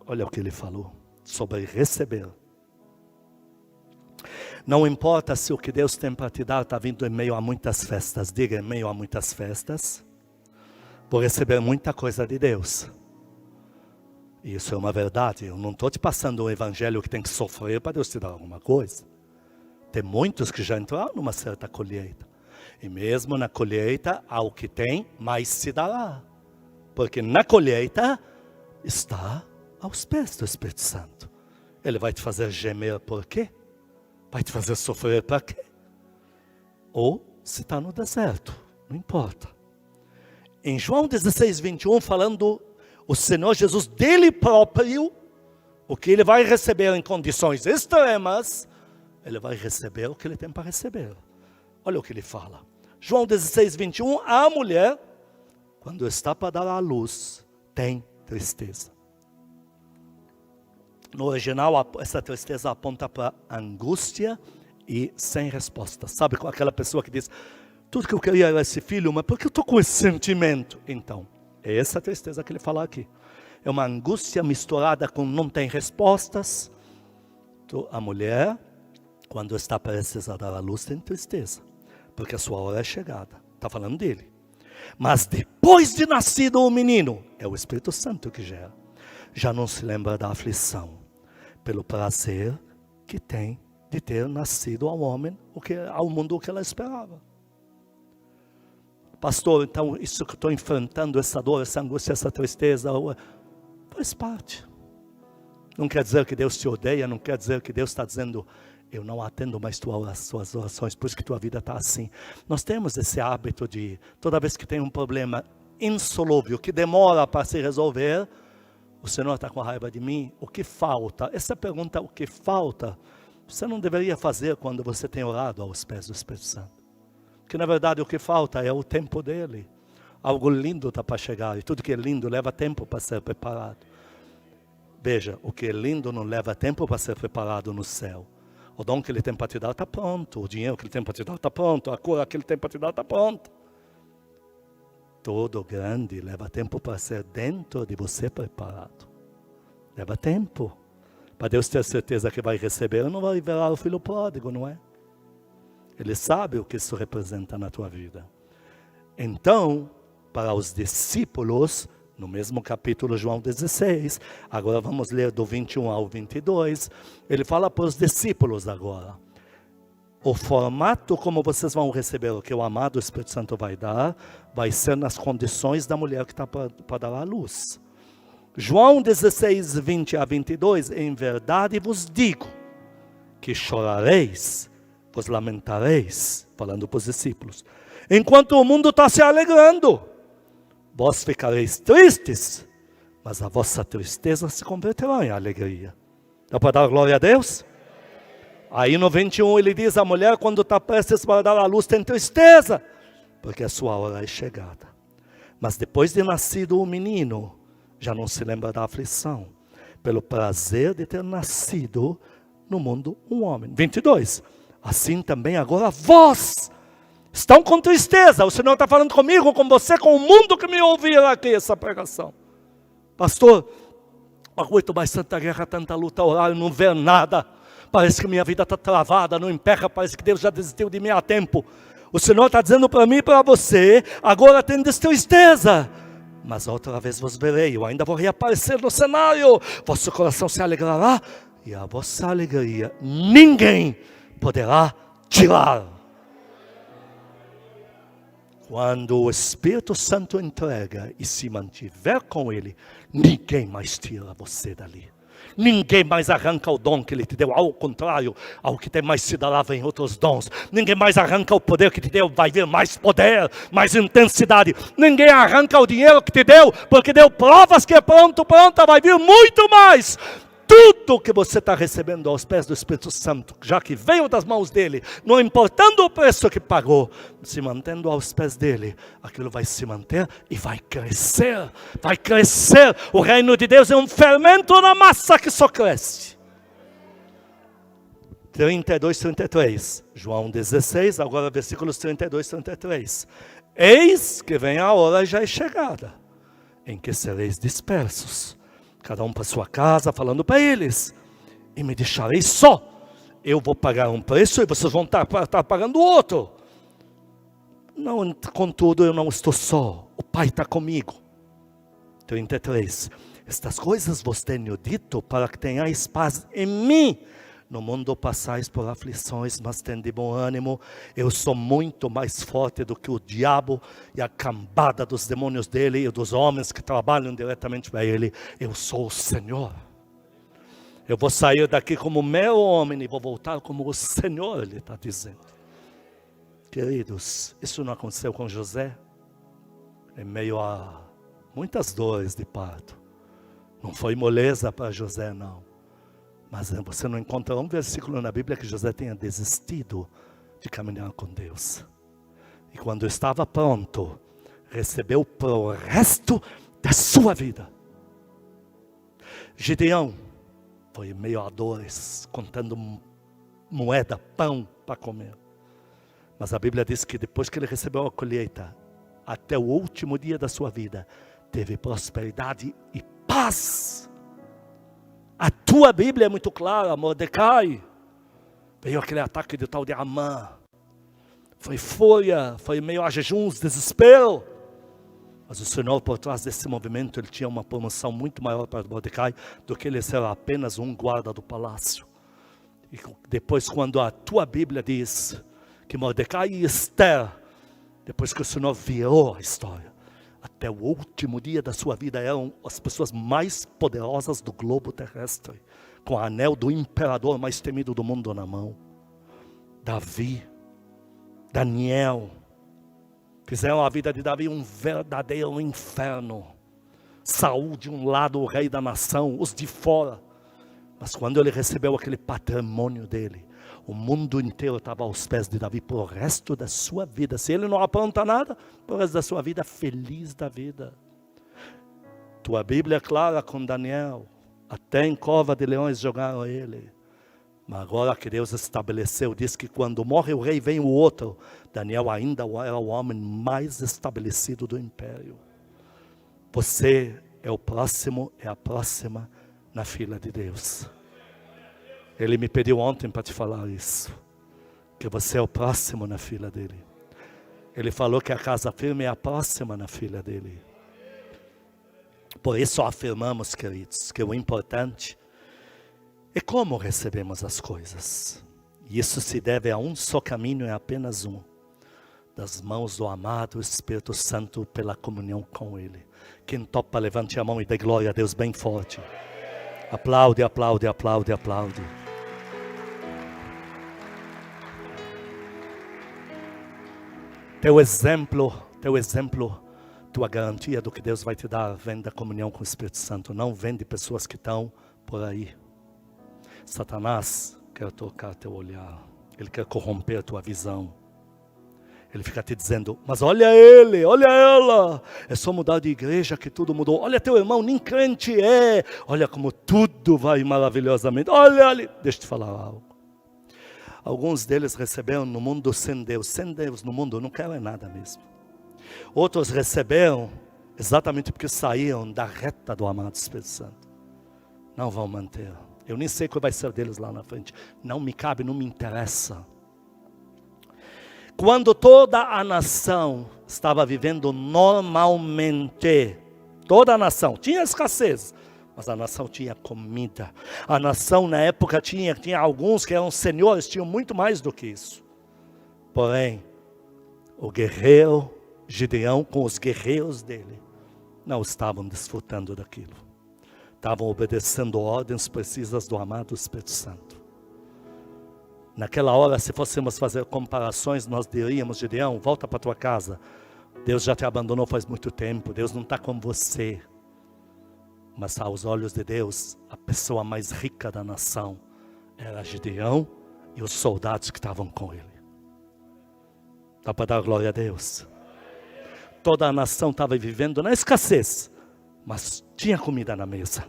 Speaker 1: Olha o que ele falou. Sobre receber. Não importa se o que Deus tem para te dar está vindo em meio a muitas festas. Diga, em meio a muitas festas. Vou receber muita coisa de Deus. Isso é uma verdade. Eu não estou te passando um evangelho que tem que sofrer para Deus te dar alguma coisa. Tem muitos que já entraram numa certa colheita. E mesmo na colheita, ao que tem, mais se dará. Porque na colheita está aos pés do Espírito Santo. Ele vai te fazer gemer por quê? Vai te fazer sofrer para quê? Ou se está no deserto, não importa. Em João 16, 21, falando o Senhor Jesus dele próprio, o que ele vai receber em condições extremas, ele vai receber o que ele tem para receber. Olha o que ele fala. João 16, 21, a mulher, quando está para dar à luz, tem tristeza. No original, essa tristeza aponta para angústia e sem resposta. Sabe, com aquela pessoa que diz, tudo que eu queria era esse filho, mas por que eu estou com esse sentimento? Então, é essa tristeza que ele fala aqui. É uma angústia misturada com não tem respostas. Então, a mulher, quando está prestes a dar à luz, tem tristeza. Porque a sua hora é chegada. Está falando dele. Mas depois de nascido o menino, é o Espírito Santo que gera. Já não se lembra da aflição. Pelo prazer que tem de ter nascido ao homem, ao mundo o que ela esperava. Pastor, então isso que eu estou enfrentando, essa dor, essa angústia, essa tristeza, faz parte. Não quer dizer que Deus te odeia, não quer dizer que Deus está dizendo, eu não atendo mais tuas orações, por isso que tua vida está assim. Nós temos esse hábito de, toda vez que tem um problema insolúvel, que demora para se resolver, o Senhor está com raiva de mim, o que falta? Essa pergunta, o que falta, você não deveria fazer quando você tem orado aos pés do Espírito Santo. Porque na verdade o que falta é o tempo dele. Algo lindo está para chegar, e tudo que é lindo leva tempo para ser preparado. Veja, o que é lindo não leva tempo para ser preparado no céu. O dom que ele tem para te dar está pronto, o dinheiro que ele tem para te dar está pronto, a cura que ele tem para te dar está pronta. Todo grande leva tempo para ser dentro de você preparado. Leva tempo. Para Deus ter certeza que vai receber, não vai revelar o filho pródigo, não é? Ele sabe o que isso representa na tua vida. Então, para os discípulos, no mesmo capítulo João 16, agora vamos ler do 21 ao 22, ele fala para os discípulos agora. O formato como vocês vão receber o que o amado Espírito Santo vai dar, vai ser nas condições da mulher que está para dar à luz. João 16, 20 a 22, em verdade vos digo, que chorareis, vos lamentareis, falando para os discípulos, enquanto o mundo está se alegrando, vós ficareis tristes, mas a vossa tristeza se converterá em alegria. Dá para dar glória a Deus? Aí no 21 ele diz, a mulher quando está prestes para dar à luz tem tristeza, porque a sua hora é chegada. Mas depois de nascido o menino, já não se lembra da aflição, pelo prazer de ter nascido no mundo um homem. 22, assim também agora vós estão com tristeza. O Senhor está falando comigo, com você, com o mundo que me ouvir aqui essa pregação. Pastor, aguento mais tanta guerra, tanta luta, horário, não ver nada. Parece que minha vida está travada, não emperra, parece que Deus já desistiu de mim há tempo. O Senhor está dizendo para mim e para você, agora tendes tristeza, mas outra vez vos verei, eu ainda vou reaparecer no cenário, vosso coração se alegrará, e a vossa alegria ninguém poderá tirar. Quando o Espírito Santo entrega e se mantiver com ele, ninguém mais tira você dali. Ninguém mais arranca o dom que Ele te deu. Ao contrário, ao que tem mais se dará vem outros dons. Ninguém mais arranca o poder que te deu. Vai vir mais poder, mais intensidade. Ninguém arranca o dinheiro que te deu, porque deu provas que é pronta, vai vir muito mais. Tudo que você está recebendo aos pés do Espírito Santo, já que veio das mãos dele, não importando o preço que pagou, se mantendo aos pés dele, aquilo vai se manter e vai crescer. Vai crescer. O reino de Deus é um fermento na massa que só cresce. 32, 33. João 16, agora versículos 32, 33. Eis que vem a hora já é chegada, em que sereis dispersos, cada um para sua casa, falando para eles, e me deixareis só. Eu vou pagar um preço e vocês vão estar pagando outro. Não, contudo, eu não estou só. O Pai está comigo. 33. Estas coisas vos tenho dito para que tenhais paz em mim. No mundo passais por aflições, mas tende bom ânimo. Eu sou muito mais forte do que o diabo e a cambada dos demônios dele e dos homens que trabalham diretamente para ele. Eu sou o Senhor. Eu vou sair daqui como mero homem e vou voltar como o Senhor, ele está dizendo. Queridos, isso não aconteceu com José? Em meio a muitas dores de parto. Não foi moleza para José, não. Mas você não encontra um versículo na Bíblia que José tenha desistido de caminhar com Deus. E quando estava pronto, recebeu para o resto da sua vida. Gideão foi meio a dores, contando moeda, pão para comer. Mas a Bíblia diz que depois que ele recebeu a colheita, até o último dia da sua vida, teve prosperidade e paz. A tua Bíblia é muito clara, Mordecai. Veio aquele ataque de tal de Amã. Foi fúria, foi meio a jejuns, desespero. Mas o Senhor, por trás desse movimento, ele tinha uma promoção muito maior para Mordecai do que ele ser apenas um guarda do palácio. E depois, quando a tua Bíblia diz que Mordecai e Esther, depois que o Senhor virou a história, até o último dia da sua vida eram as pessoas mais poderosas do globo terrestre, com o anel do imperador mais temido do mundo na mão. Davi, Daniel, fizeram a vida de Davi um verdadeiro inferno. Saul de um lado, o rei da nação, os de fora. Mas quando ele recebeu aquele patrimônio dele, o mundo inteiro estava aos pés de Davi por o resto da sua vida. Se ele não apronta nada, por o resto da sua vida, feliz da vida. Tua Bíblia é clara com Daniel. Até em cova de leões jogaram ele. Mas agora que Deus estabeleceu, diz que quando morre o rei, vem o outro. Daniel ainda era o homem mais estabelecido do império. Você é o próximo, é a próxima na fila de Deus. Ele me pediu ontem para te falar isso. Que você é o próximo na fila dele. Ele falou que a casa firme é a próxima na fila dele. Por isso afirmamos, queridos, que o importante é como recebemos as coisas. E isso se deve a um só caminho, é apenas um. Das mãos do amado Espírito Santo pela comunhão com Ele. Quem topa, levante a mão e dê glória a Deus bem forte. Aplaude, aplaude, aplaude, aplaude. Teu exemplo, tua garantia do que Deus vai te dar vem da comunhão com o Espírito Santo, não vem de pessoas que estão por aí. Satanás quer tocar teu olhar, ele quer corromper a tua visão. Ele fica te dizendo, mas olha ele, olha ela, é só mudar de igreja que tudo mudou. Olha teu irmão, nem crente é, olha como tudo vai maravilhosamente. Olha ali, deixa eu te falar algo. Alguns deles receberam no mundo sem Deus no mundo não querem nada mesmo. Outros receberam exatamente porque saíram da reta do amado Espírito Santo. Não vão manter. Eu nem sei o que vai ser deles lá na frente. Não me cabe, não me interessa. Quando toda a nação estava vivendo normalmente, toda a nação tinha escassez, mas a nação tinha comida. A nação na época tinha alguns que eram senhores, tinham muito mais do que isso. Porém, o guerreiro Gideão com os guerreiros dele não estavam desfrutando daquilo. estavam obedecendo ordens precisas do amado Espírito Santo. Naquela hora, se fôssemos fazer comparações, nós diríamos: Gideão, volta para tua casa. Deus já te abandonou faz muito tempo. Deus não está com você. Mas aos olhos de Deus, a pessoa mais rica da nação era Gideão e os soldados que estavam com ele. Dá para dar glória a Deus? Toda a nação estava vivendo na escassez, mas tinha comida na mesa.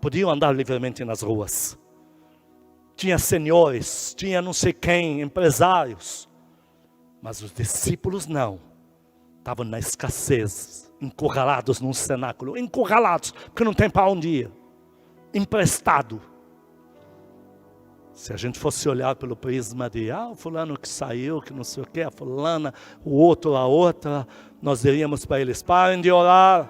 Speaker 1: Podiam andar livremente nas ruas. Tinha senhores, tinha não sei quem, empresários. Mas os discípulos não. Estavam na escassez, encurralados num cenáculo. Encurralados, porque não tem para onde ir. Emprestado. Se a gente fosse olhar pelo prisma de o fulano que saiu, que não sei o que, a fulana, o outro, a outra, nós diríamos para eles: parem de orar,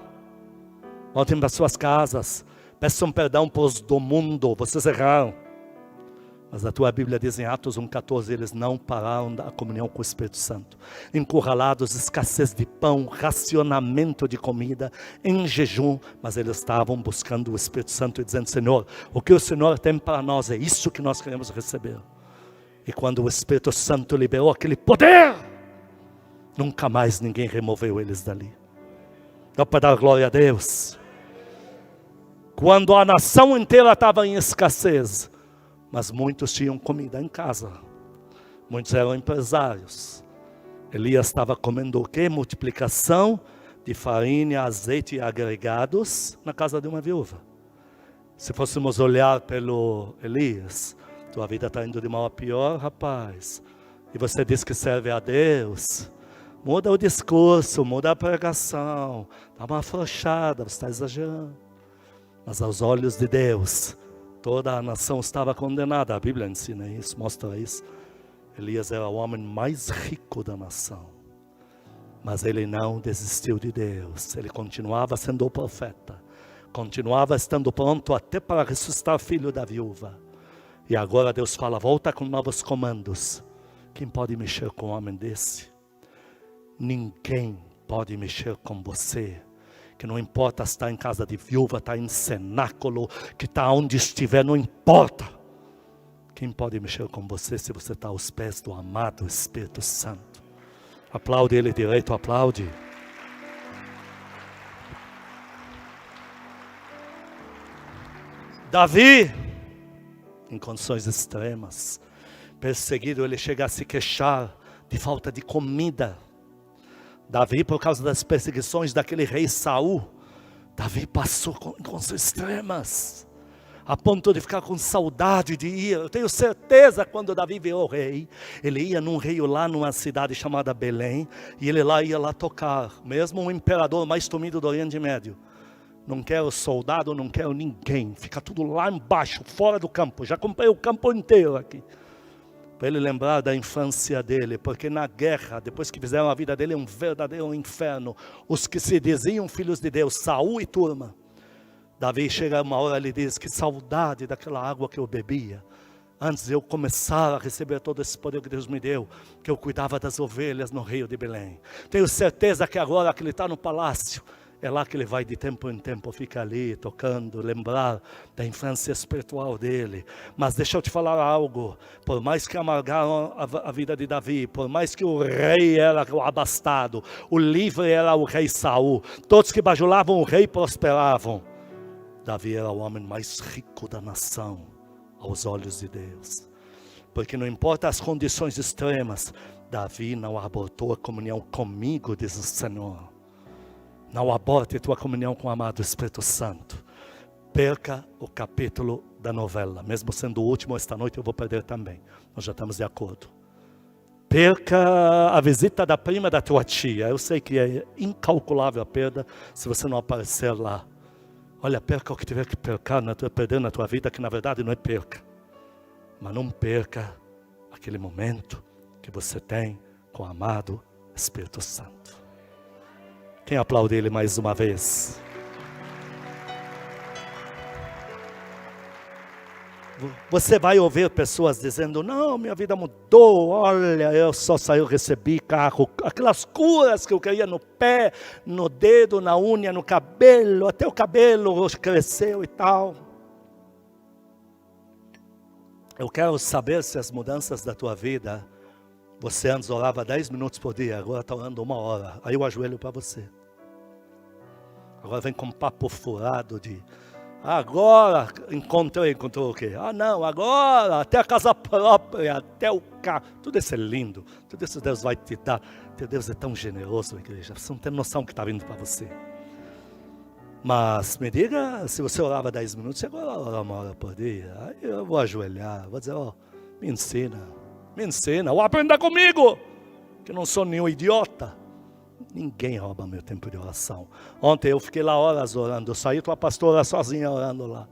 Speaker 1: voltem para suas casas, peçam perdão para os do mundo, vocês erraram. Mas a tua Bíblia diz em Atos 1,14, eles não pararam da comunhão com o Espírito Santo. Encurralados, escassez de pão, racionamento de comida, em jejum. Mas eles estavam buscando o Espírito Santo e dizendo: Senhor, o que o Senhor tem para nós é isso que nós queremos receber. E quando o Espírito Santo liberou aquele poder, nunca mais ninguém removeu eles dali. Dá para dar glória a Deus. Quando a nação inteira estava em escassez, mas muitos tinham comida em casa. Muitos eram empresários. Elias estava comendo o quê? Multiplicação de farinha, azeite e agregados na casa de uma viúva. Se fôssemos olhar pelo Elias, tua vida está indo de mal a pior, rapaz. E você diz que serve a Deus. Muda o discurso, muda a pregação. Dá uma afrouxada, você está exagerando. Mas aos olhos de Deus, toda a nação estava condenada. A Bíblia ensina isso, mostra isso. Elias era o homem mais rico da nação. Mas ele não desistiu de Deus. Ele continuava sendo o profeta. Continuava estando pronto até para ressuscitar filho da viúva. E agora Deus fala: volta com novos comandos. Quem pode mexer com um homem desse? Ninguém pode mexer com você. Que não importa se está em casa de viúva, está em cenáculo, que está onde estiver, não importa. Quem pode mexer com você se você está aos pés do amado Espírito Santo? Aplaude ele direito, aplaude. Davi, em condições extremas, perseguido, ele chega a se queixar de falta de comida. Davi, por causa das perseguições daquele rei Saul, Davi passou em condições extremas, a ponto de ficar com saudade de ir. Eu tenho certeza, quando Davi virou rei, ele ia num rio lá numa cidade chamada Belém, e ele ia lá tocar, mesmo o imperador mais temido do Oriente Médio. Não quero soldado, não quero ninguém, fica tudo lá embaixo, fora do campo. Já comprei o campo inteiro aqui, para ele lembrar da infância dele, porque na guerra, depois que fizeram a vida dele um verdadeiro inferno, os que se diziam filhos de Deus, Saul e turma. Davi chega uma hora, ele diz: que saudade daquela água que eu bebia, antes de eu começar a receber todo esse poder que Deus me deu, que eu cuidava das ovelhas no rio de Belém. Tenho certeza que agora que ele está no palácio, é lá que ele vai de tempo em tempo, fica ali tocando, lembrar da infância espiritual dele. Mas deixa eu te falar algo, por mais que amargaram a vida de Davi, por mais que o rei era o abastado, o livre era o rei Saul, todos que bajulavam o rei prosperavam, Davi era o homem mais rico da nação, aos olhos de Deus. Porque não importa as condições extremas, Davi não abortou a comunhão comigo, diz o Senhor. Não aborte tua comunhão com o amado Espírito Santo. Perca o capítulo da novela. Mesmo sendo o último, esta noite eu vou perder também. Nós já estamos de acordo. Perca a visita da prima da tua tia. Eu sei que é incalculável a perda se você não aparecer lá. Olha, perca o que tiver que perder na tua vida, que na verdade não é perca. Mas não perca aquele momento que você tem com o amado Espírito Santo. Quem aplaude ele mais uma vez? Você vai ouvir pessoas dizendo, não, minha vida mudou, olha, eu só recebi carro, aquelas curas que eu queria no pé, no dedo, na unha, no cabelo, até o cabelo cresceu e tal. Eu quero saber se as mudanças da tua vida, você antes orava 10 minutos por dia, agora está orando 1 hora, aí eu ajoelho para você. Agora vem com papo furado de... Agora encontrou o quê? Não, agora até a casa própria, até o carro. Tudo isso é lindo, tudo isso Deus vai te dar. Teu Deus é tão generoso, igreja. Você não tem noção que está vindo para você. Mas me diga, se você orava 10 minutos, agora ora 1 hora por dia. Aí eu vou ajoelhar, vou dizer, me ensina, ou aprenda comigo, que eu não sou nenhum idiota. Ninguém rouba meu tempo de oração. Ontem eu fiquei lá horas orando. Eu saí com a pastora sozinha orando lá.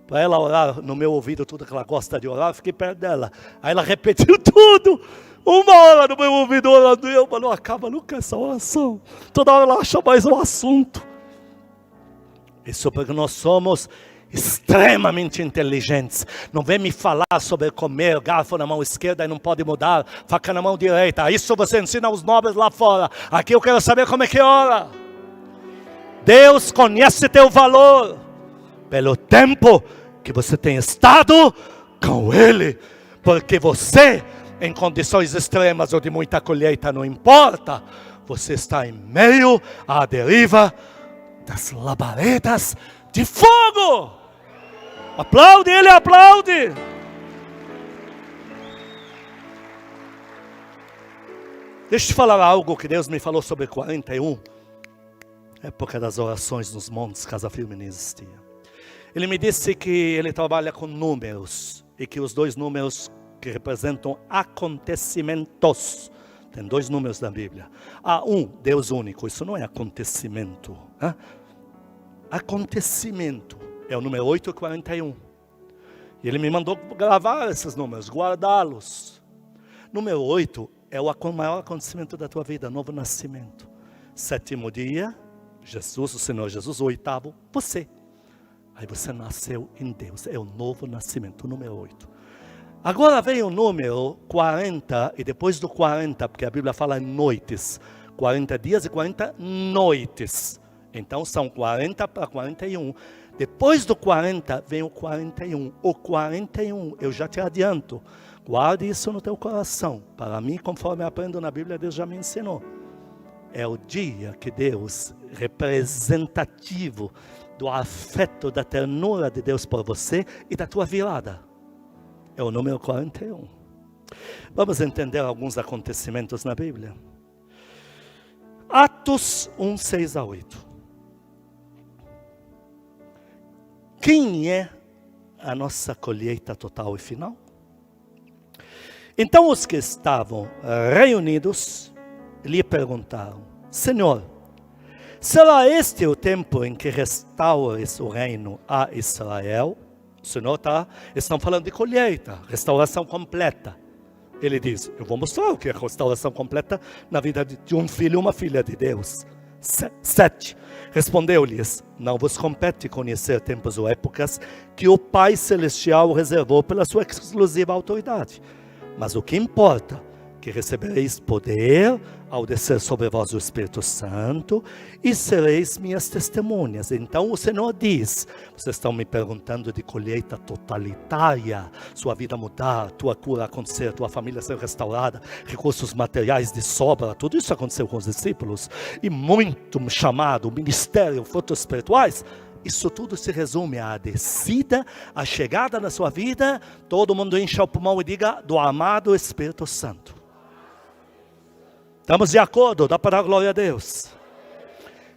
Speaker 1: Para ela orar no meu ouvido tudo que ela gosta de orar, eu fiquei perto dela. Aí ela repetiu tudo. 1 hora no meu ouvido orando. E eu, mas não acaba nunca essa oração. Toda hora ela acha mais um assunto. Isso porque nós somos extremamente inteligentes. Não vem me falar sobre comer garfo na mão esquerda e não pode mudar, faca na mão direita. Isso você ensina aos nobres lá fora. Aqui eu quero saber como é que ora. Deus conhece teu valor pelo tempo que você tem estado com Ele. Porque você, em condições extremas ou de muita colheita, não importa. Você está em meio à deriva das labaredas de fogo. Aplaude, ele aplaude. Deixa eu te falar algo que Deus me falou sobre 41. Época das orações nos montes, Casa Firme não existia. Ele me disse que ele trabalha com números. E que os 2 números que representam acontecimentos. Tem 2 números na Bíblia. Há Deus único. Isso não é acontecimento. Acontecimento. É o número 8 e 41. E ele me mandou gravar esses números, guardá-los. Número 8 é o maior acontecimento da tua vida, novo nascimento. 7º dia, Jesus, o Senhor Jesus. O 8º, você. Aí você nasceu em Deus, é o novo nascimento, o número 8. Agora vem o número 40, e depois do 40, porque a Bíblia fala em noites. 40 dias e 40 noites. Então são 40 para 41. Depois do 40 vem o 41. O 41, eu já te adianto. Guarde isso no teu coração. Para mim, conforme eu aprendo na Bíblia, Deus já me ensinou. É o dia que Deus, representativo do afeto, da ternura de Deus por você e da tua virada. É o número 41. Vamos entender alguns acontecimentos na Bíblia. Atos 1, 6 a 8. Quem é a nossa colheita total e final? Então os que estavam reunidos lhe perguntaram: Senhor, será este o tempo em que restaures o reino a Israel? O Senhor estão falando de colheita, restauração completa. Ele diz: eu vou mostrar o que é restauração completa na vida de um filho e uma filha de Deus. 7. Respondeu-lhes: não vos compete conhecer tempos ou épocas que o Pai Celestial reservou pela sua exclusiva autoridade. Mas o que importa que recebereis poder ao descer sobre vós o Espírito Santo e sereis minhas testemunhas. Então o Senhor diz: vocês estão me perguntando de colheita totalitária, sua vida mudar, tua cura acontecer, tua família ser restaurada, recursos materiais de sobra, tudo isso aconteceu com os discípulos, e muito chamado, ministério, frutos espirituais. Isso tudo se resume à descida, à chegada na sua vida. Todo mundo encha o pulmão e diga: do amado Espírito Santo. Estamos de acordo? Dá para dar glória a Deus.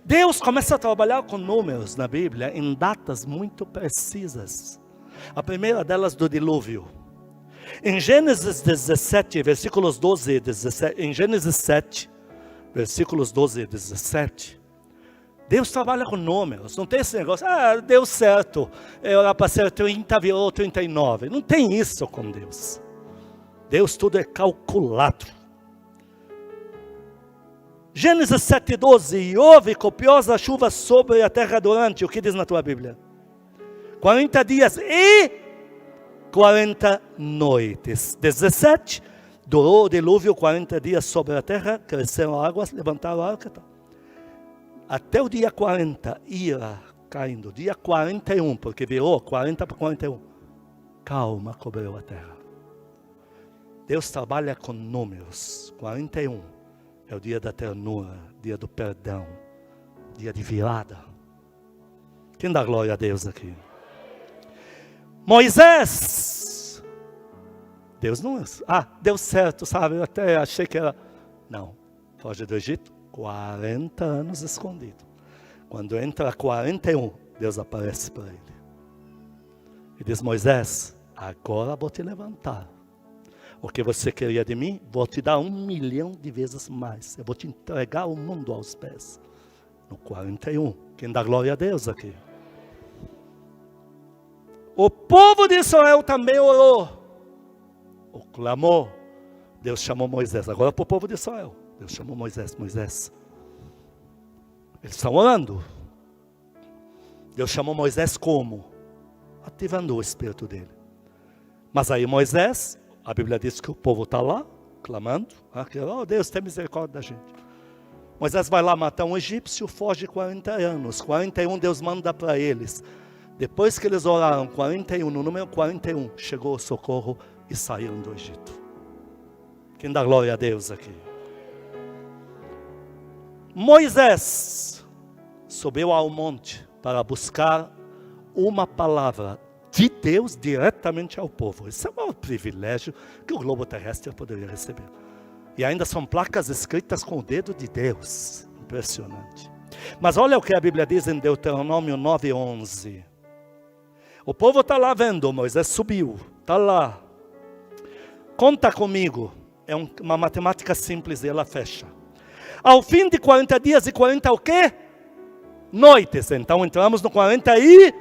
Speaker 1: Deus começa a trabalhar com números na Bíblia em datas muito precisas. A primeira delas do dilúvio. Em Gênesis 17, versículos 12 e 17. Em Gênesis 7, versículos 12 e 17. Deus trabalha com números. Não tem esse negócio: deu certo, eu era para ser 30, virou 39. Não tem isso com Deus. Deus tudo é calculado. Gênesis 7:12, e houve copiosa chuva sobre a terra durante, o que diz na tua Bíblia? 40 dias e 40 noites. 17, durou o dilúvio 40 dias sobre a terra, cresceram águas, levantaram a arca. Até o dia 40, ira caindo. Dia 41, porque virou 40 para 41. Calma cobriu a terra. Deus trabalha com números. 41 é o dia da ternura, dia do perdão, dia de virada. Quem dá glória a Deus aqui? Moisés. Deus não... deu certo, sabe? Eu até achei que era... Não, foge do Egito, 40 anos escondido. Quando entra 41, Deus aparece para ele. E diz, Moisés, agora vou te levantar. O que você queria de mim, vou te dar 1 milhão de vezes mais. Eu vou te entregar o mundo aos pés. No 41, quem dá glória a Deus aqui? O povo de Israel também orou. O clamor. Deus chamou Moisés. Agora para o povo de Israel. Deus chamou Moisés. Moisés. Eles estão orando. Deus chamou Moisés como? Ativando o espírito dele. Mas aí Moisés, a Bíblia diz que o povo está lá, clamando. Oh Deus, tem misericórdia da gente. Moisés vai lá matar um egípcio, foge 40 anos. 41 Deus manda para eles. Depois que eles oraram 41, no número 41, chegou o socorro e saíram do Egito. Quem dá glória a Deus aqui? Moisés subiu ao monte para buscar uma palavra de Deus diretamente ao povo. Esse é o maior privilégio que o globo terrestre poderia receber. E ainda são placas escritas com o dedo de Deus. Impressionante. Mas olha o que a Bíblia diz em Deuteronômio 9:11. O povo está lá vendo, Moisés subiu, está lá. Conta comigo, é uma matemática simples e ela fecha. Ao fim de 40 dias e 40 o quê? Noites, então entramos no 41.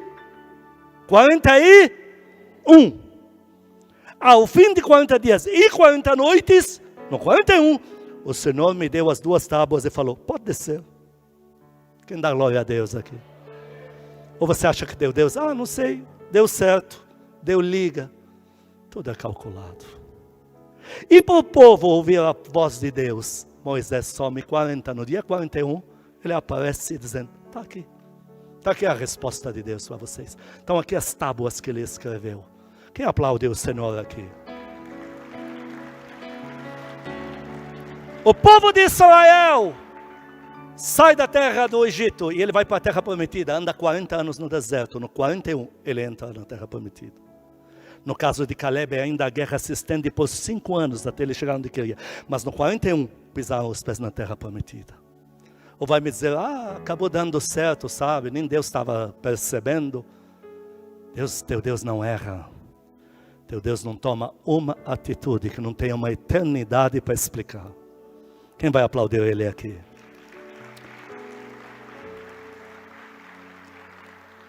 Speaker 1: Ao fim de 40 dias e 40 noites, no 41, o Senhor me deu as 2 tábuas e falou, pode descer. Quem dá glória a Deus aqui? Ou você acha que deu Deus? Não sei, deu certo, deu liga. Tudo é calculado. E para o povo ouvir a voz de Deus, Moisés some 40, no dia 41, ele aparece dizendo, está aqui. Está aqui a resposta de Deus para vocês. Estão aqui as tábuas que ele escreveu. Quem aplaudiu o Senhor aqui? O povo de Israel sai da terra do Egito e ele vai para a terra prometida. Anda 40 anos no deserto. No 41 ele entra na terra prometida. No caso de Caleb ainda a guerra se estende por 5 anos até ele chegar onde queria. Mas no 41 pisaram os pés na terra prometida. Ou vai me dizer, acabou dando certo, sabe? Nem Deus estava percebendo. Teu Deus não erra. Teu Deus não toma uma atitude que não tenha uma eternidade para explicar. Quem vai aplaudir ele aqui?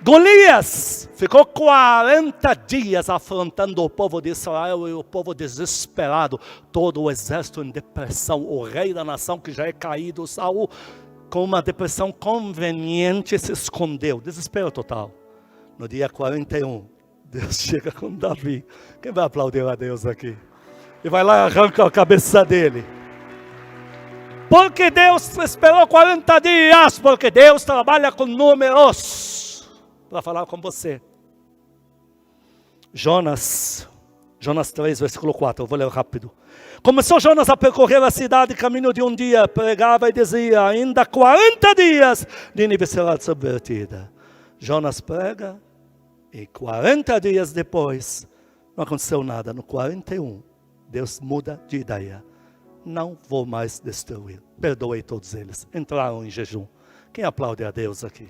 Speaker 1: Golias ficou 40 dias afrontando o povo de Israel e o povo desesperado. Todo o exército em depressão. O rei da nação que já é caído, Saul, com uma depressão conveniente, se escondeu. Desespero total. No dia 41, Deus chega com Davi. Quem vai aplaudir a Deus aqui? E vai lá e arranca a cabeça dele. Porque Deus esperou 40 dias. Porque Deus trabalha com números. Para falar com você. Jonas 3, versículo 4, eu vou ler rápido. Começou Jonas a percorrer a cidade, caminho de um dia, pregava e dizia, ainda 40 dias, Nínive será subvertida. Jonas prega, e 40 dias depois, não aconteceu nada. No 41, Deus muda de ideia. Não vou mais destruir. Perdoei todos eles. Entraram em jejum. Quem aplaude a Deus aqui?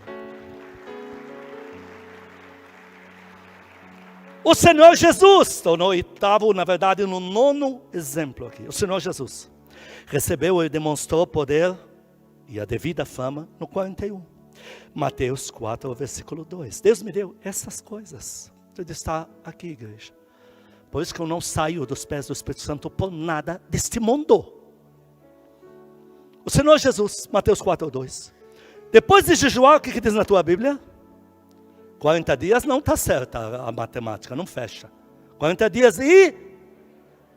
Speaker 1: O Senhor Jesus, estou no 8º, na verdade no 9º exemplo aqui. O Senhor Jesus recebeu e demonstrou poder e a devida fama no 41. Mateus 4, versículo 2. Deus me deu essas coisas. Tudo está aqui, igreja. Por isso que eu não saio dos pés do Espírito Santo por nada deste mundo. O Senhor Jesus, Mateus 4, 2. Depois de jejuar, o que diz na tua Bíblia? 40 dias não está certa a matemática, não fecha. 40 dias e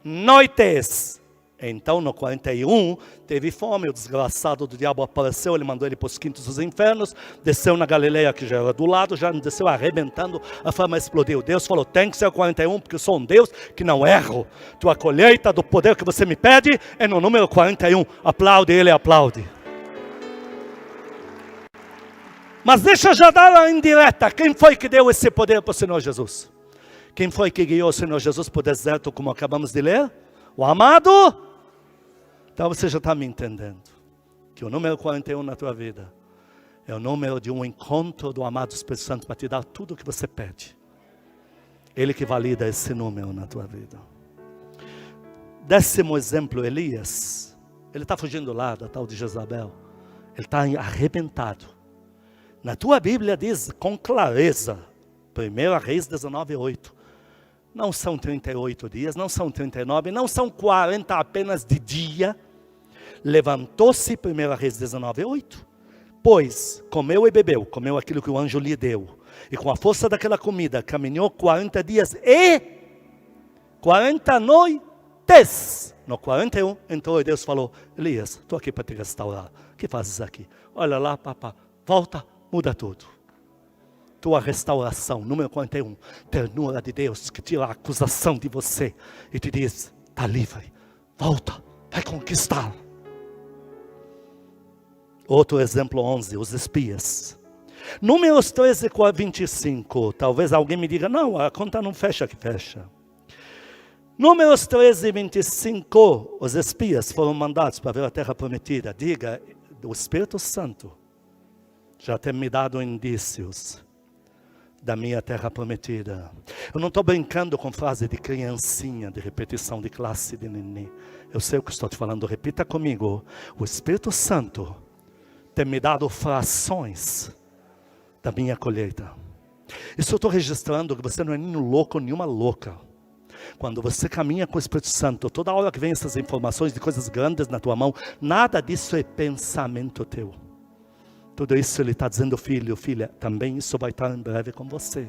Speaker 1: noites. Então, no 41, teve fome, o desgraçado do diabo apareceu, ele mandou ele para os quintos dos infernos, desceu na Galileia, que já era do lado, já desceu arrebentando, a fama explodiu. Deus falou, tem que ser o 41, porque eu sou um Deus que não erro. Tua colheita do poder que você me pede é no número 41. Aplaude, ele aplaude. Mas deixa eu já dar a indireta. Quem foi que deu esse poder para o Senhor Jesus? Quem foi que guiou o Senhor Jesus para o deserto, como acabamos de ler? O amado. Então você já está me entendendo. Que o número 41 na tua vida é o número de um encontro do amado Espírito Santo para te dar tudo o que você pede. Ele que valida esse número na tua vida. 10º exemplo, Elias. Ele está fugindo lá da tal de Jezabel. Ele está arrebentado. Na tua Bíblia diz com clareza, 1 Reis 19:8. Não são 38 dias, não são 39, não são 40 apenas de dia. Levantou-se, 1 Reis 19:8. Pois comeu e bebeu, comeu aquilo que o anjo lhe deu. E com a força daquela comida, caminhou 40 dias e 40 noites. No 41, entrou e Deus falou, Elias, estou aqui para te restaurar. O que fazes aqui? Olha lá, papá, volta, muda tudo. Tua restauração, número 41, ternura de Deus que tira a acusação de você e te diz, está livre, volta, vai conquistar. Outro exemplo 11, os espias. Números 13:25, talvez alguém me diga, não, a conta não fecha, que fecha. Números 13:25, os espias foram mandados para ver a terra prometida. Diga, o Espírito Santo já tem me dado indícios da minha terra prometida. Eu não estou brincando com frase de criancinha, de repetição de classe de neném. Eu sei o que estou te falando, repita comigo. O Espírito Santo tem me dado frações da minha colheita. Isso eu estou registrando que você não é nenhum louco, nenhuma louca. Quando você caminha com o Espírito Santo, toda hora que vem essas informações de coisas grandes na tua mão, nada disso é pensamento teu. Tudo isso ele está dizendo, filho, filha, também isso vai estar em breve com você.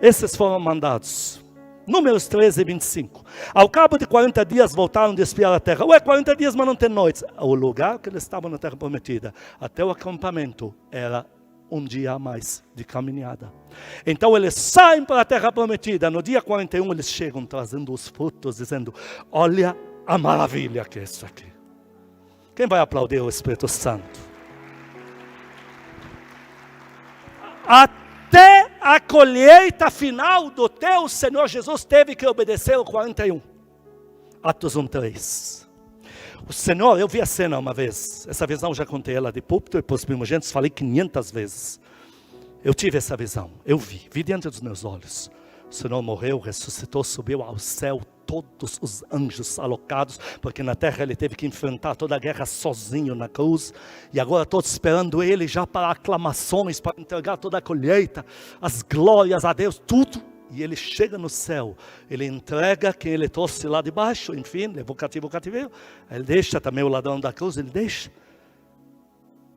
Speaker 1: Esses foram mandados. Números 13:25. Ao cabo de 40 dias voltaram de espiar a terra. 40 dias, mas não tem noites. O lugar que eles estavam na terra prometida, até o acampamento, era um dia a mais de caminhada. Então eles saem para a terra prometida. No dia 41 eles chegam trazendo os frutos, dizendo, olha a maravilha que é isso aqui. Quem vai aplaudir o Espírito Santo? Até a colheita final do teu Senhor Jesus teve que obedecer o 41. Atos 1:3. O Senhor, eu vi a cena uma vez. Essa visão já contei ela de púlpito e para os primogênitos falei 500 vezes. Eu tive essa visão, eu vi diante dos meus olhos. O Senhor morreu, ressuscitou, subiu ao céu, todos os anjos alocados, porque na terra ele teve que enfrentar toda a guerra sozinho na cruz, e agora todos esperando ele já para aclamações, para entregar toda a colheita, as glórias a Deus, tudo. E ele chega no céu, ele entrega quem ele trouxe lá de baixo, enfim, levou cativo o cativeiro, ele deixa também o ladrão da cruz, ele deixa.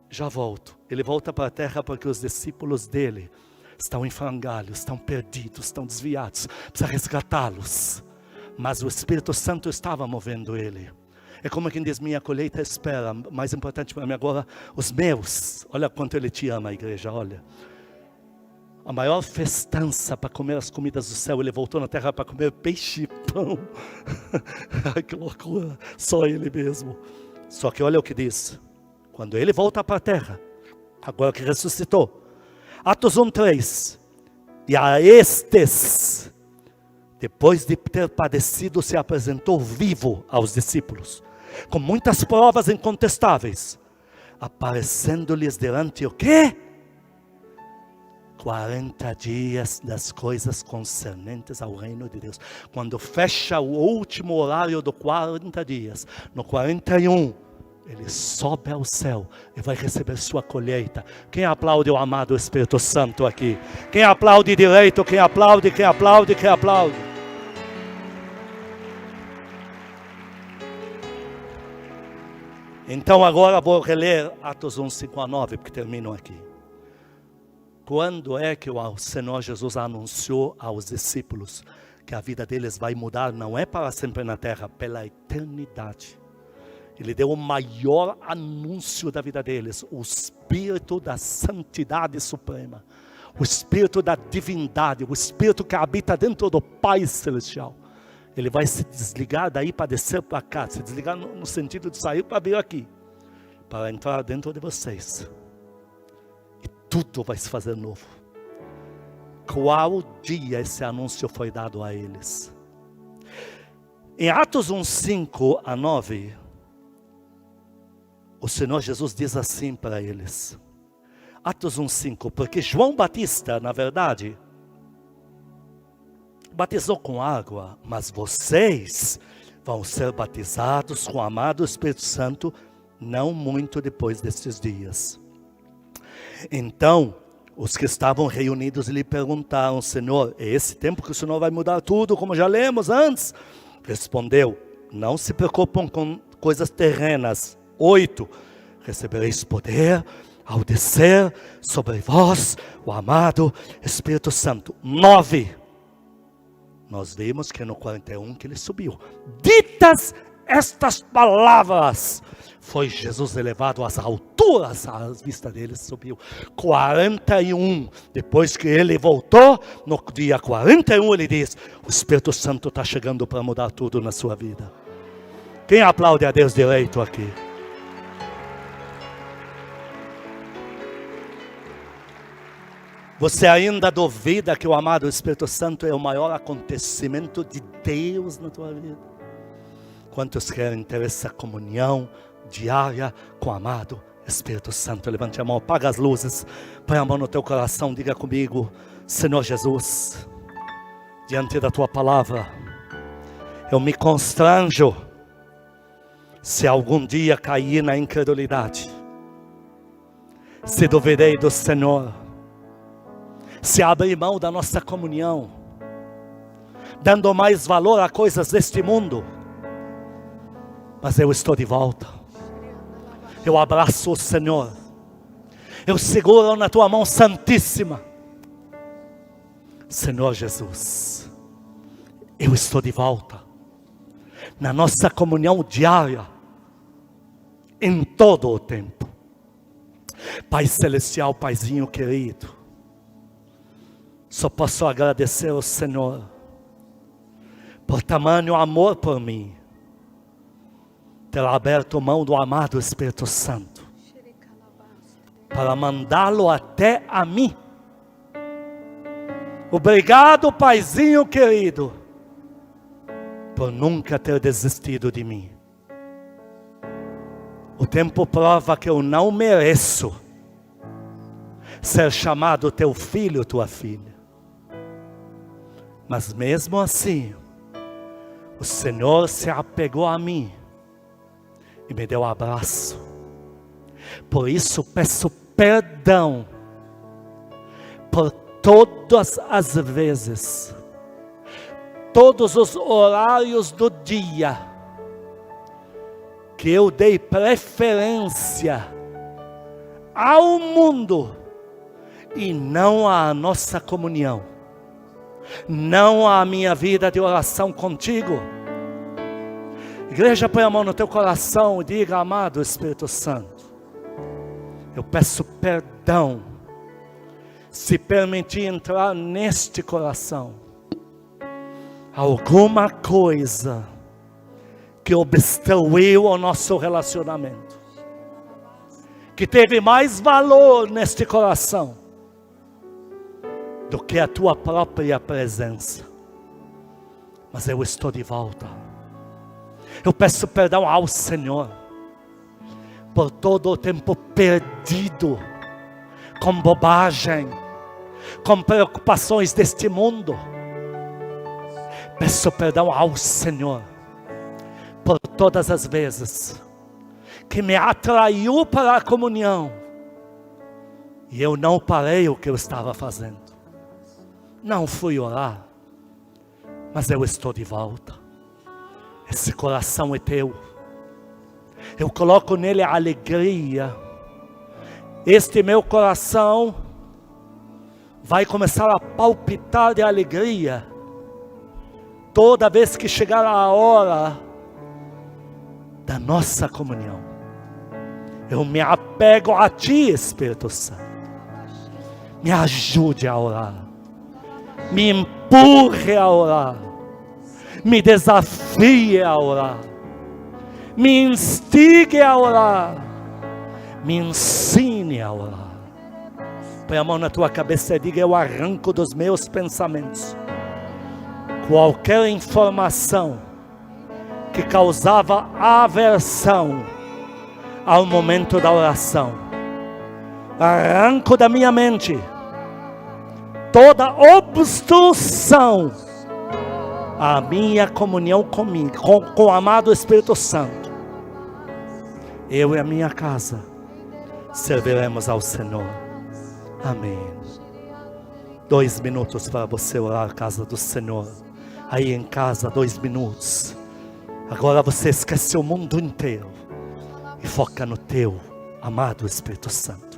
Speaker 1: Já volto, ele volta para a terra porque os discípulos dele estão em frangalhos, estão perdidos, estão desviados, precisa resgatá-los. Mas o Espírito Santo estava movendo ele. É como quem diz, minha colheita espera, mais importante para mim agora, os meus. Olha quanto ele te ama, a igreja, olha. A maior festança para comer as comidas do céu, ele voltou na terra para comer peixe e pão. Ai, que loucura, só ele mesmo. Só que olha o que diz, quando ele volta para a terra, agora que ressuscitou, Atos 1:3, e a estes, depois de ter padecido, se apresentou vivo aos discípulos, com muitas provas incontestáveis, aparecendo-lhes durante o quê? 40 dias das coisas concernentes ao reino de Deus. Quando fecha o último horário do 40 dias, no 41, ele sobe ao céu e vai receber sua colheita. Quem aplaude o amado Espírito Santo aqui? Quem aplaude direito? Quem aplaude? Quem aplaude? Quem aplaude? Então agora vou reler Atos 1:5-9, porque termino aqui. Quando é que o Senhor Jesus anunciou aos discípulos que a vida deles vai mudar? Não é para sempre na terra, pela eternidade. Ele deu o maior anúncio da vida deles, o Espírito da Santidade Suprema, o Espírito da Divindade, o Espírito que habita dentro do Pai Celestial. Ele vai se desligar daí para descer para cá, se desligar no sentido de sair para vir aqui, para entrar dentro de vocês. E tudo vai se fazer novo. Qual dia esse anúncio foi dado a eles? Em Atos 1:5-9, o Senhor Jesus diz assim para eles. Atos 1:5, porque João Batista, na verdade, batizou com água, mas vocês vão ser batizados com o amado Espírito Santo, não muito depois destes dias. Então, os que estavam reunidos lhe perguntaram: Senhor, é esse tempo que o Senhor vai mudar tudo, como já lemos antes? Respondeu: não se preocupem com coisas terrenas. 8, recebereis poder ao descer sobre vós o amado Espírito Santo. 9, nós vimos que no 41 que ele subiu. Ditas estas palavras, foi Jesus elevado às alturas, à vista deles subiu. 41, depois que ele voltou, no dia 41 ele diz: o Espírito Santo está chegando para mudar tudo na sua vida. Quem aplaude a Deus direito aqui? Você ainda duvida que o amado Espírito Santo é o maior acontecimento de Deus na tua vida? Quantos querem ter essa comunhão diária com o amado Espírito Santo? Levante a mão, apaga as luzes, põe a mão no teu coração, diga comigo: Senhor Jesus, diante da tua palavra, eu me constranjo se algum dia cair na incredulidade, se duvidei do Senhor, se abrir mão da nossa comunhão, dando mais valor a coisas deste mundo. Mas eu estou de volta. Eu abraço o Senhor. Eu seguro na tua mão santíssima. Senhor Jesus, eu estou de volta na nossa comunhão diária, em todo o tempo. Pai Celestial, Paizinho querido, só posso agradecer ao Senhor por tamanho amor por mim, ter aberto mão do amado Espírito Santo para mandá-lo até a mim. Obrigado, Paizinho querido, por nunca ter desistido de mim. O tempo prova que eu não mereço ser chamado teu filho, tua filha. Mas mesmo assim, o Senhor se apegou a mim e me deu um abraço. Por isso peço perdão por todas as vezes, todos os horários do dia que eu dei preferência ao mundo e não à nossa comunhão, não à minha vida de oração contigo. Igreja, põe a mão no teu coração e diga: amado Espírito Santo, eu peço perdão se permitir entrar neste coração alguma coisa que obstruiu o nosso relacionamento, que teve mais valor neste coração do que a tua própria presença. Mas eu estou de volta. Eu peço perdão ao Senhor por todo o tempo perdido com bobagem, com preocupações deste mundo. Peço perdão ao Senhor por todas as vezes que me atraiu para a comunhão e eu não parei o que eu estava fazendo. Não fui orar, mas eu estou de volta. Esse coração é teu. Eu coloco nele a alegria. Este meu coração vai começar a palpitar de alegria toda vez que chegar a hora da nossa comunhão. Eu me apego a Ti, Espírito Santo. Me ajude a orar. Me empurre a orar. Me desafie a orar. Me instigue a orar. Me ensine a orar. Põe a mão na tua cabeça e diga: eu arranco dos meus pensamentos qualquer informação que causava aversão ao momento da oração. Arranco da minha mente toda obstrução à minha comunhão comigo, com o amado Espírito Santo. Eu e a minha casa serviremos ao Senhor. Amém. 2 minutos para você orar a casa do Senhor. Aí em casa, 2 minutos. Agora você esquece o mundo inteiro e foca no teu amado Espírito Santo.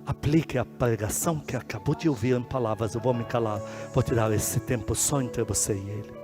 Speaker 1: Aplique a pregação que acabou de ouvir em palavras. Eu vou me calar, vou tirar esse tempo só entre você e Ele.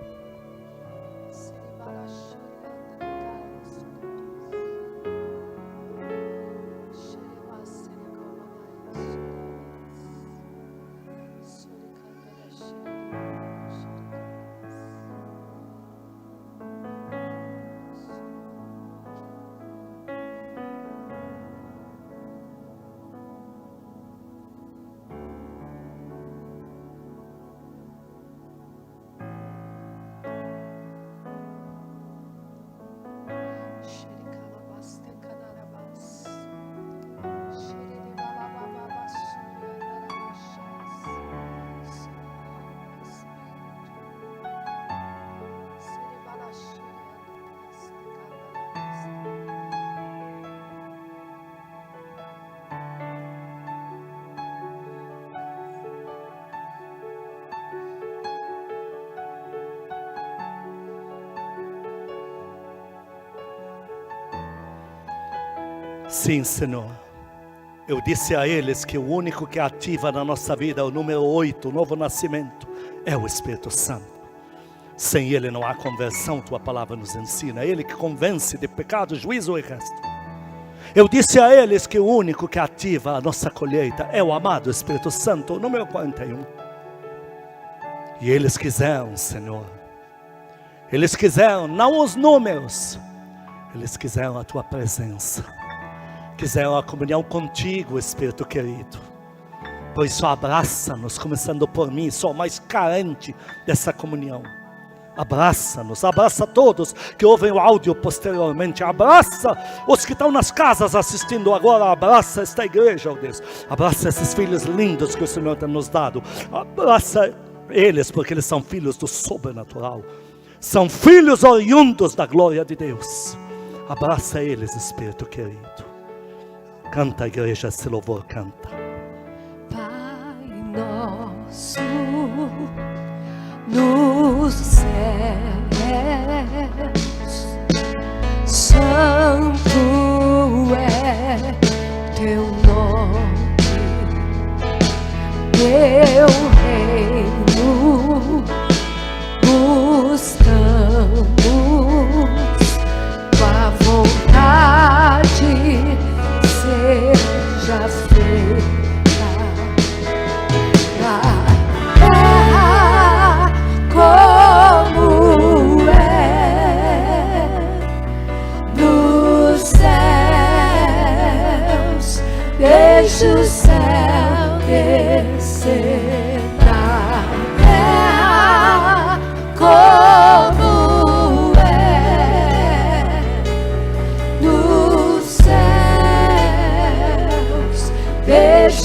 Speaker 1: Sim, Senhor. Eu disse a eles que o único que ativa na nossa vida, o número 8, o novo nascimento, é o Espírito Santo. Sem Ele não há conversão, Tua palavra nos ensina. É Ele que convence de pecado, juízo e resto. Eu disse a eles que o único que ativa a nossa colheita é o amado Espírito Santo, o número 41. E eles quiseram, Senhor. Eles quiseram, não os números. Eles quiseram a Tua presença. Quiseram a comunhão contigo, Espírito querido. Por isso abraça-nos, começando por mim, sou o mais carente dessa comunhão. Abraça-nos, abraça todos que ouvem o áudio posteriormente. Abraça os que estão nas casas assistindo agora. Abraça esta igreja, ó Deus. Abraça esses filhos lindos que o Senhor tem nos dado. Abraça eles, porque eles são filhos do sobrenatural. São filhos oriundos da glória de Deus. Abraça eles, Espírito querido. Canta, igreja, esse louvor, canta.
Speaker 2: Pai nosso nos céus, santo é teu nome, teu reino buscamos, tua vontade seja feita na terra como é nos céus. Deixa o céu descer na terra como é nos céus. Deixa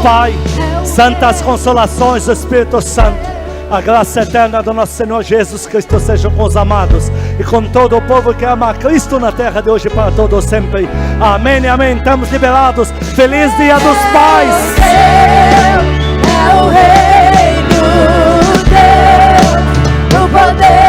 Speaker 1: Pai, santas consolações do Espírito Santo, a graça eterna do nosso Senhor Jesus Cristo seja com os amados e com todo o povo que ama a Cristo na terra de hoje para todos sempre. Amém e amém. Estamos liberados. Feliz Dia dos Pais.
Speaker 2: É o reino Deus, o poder.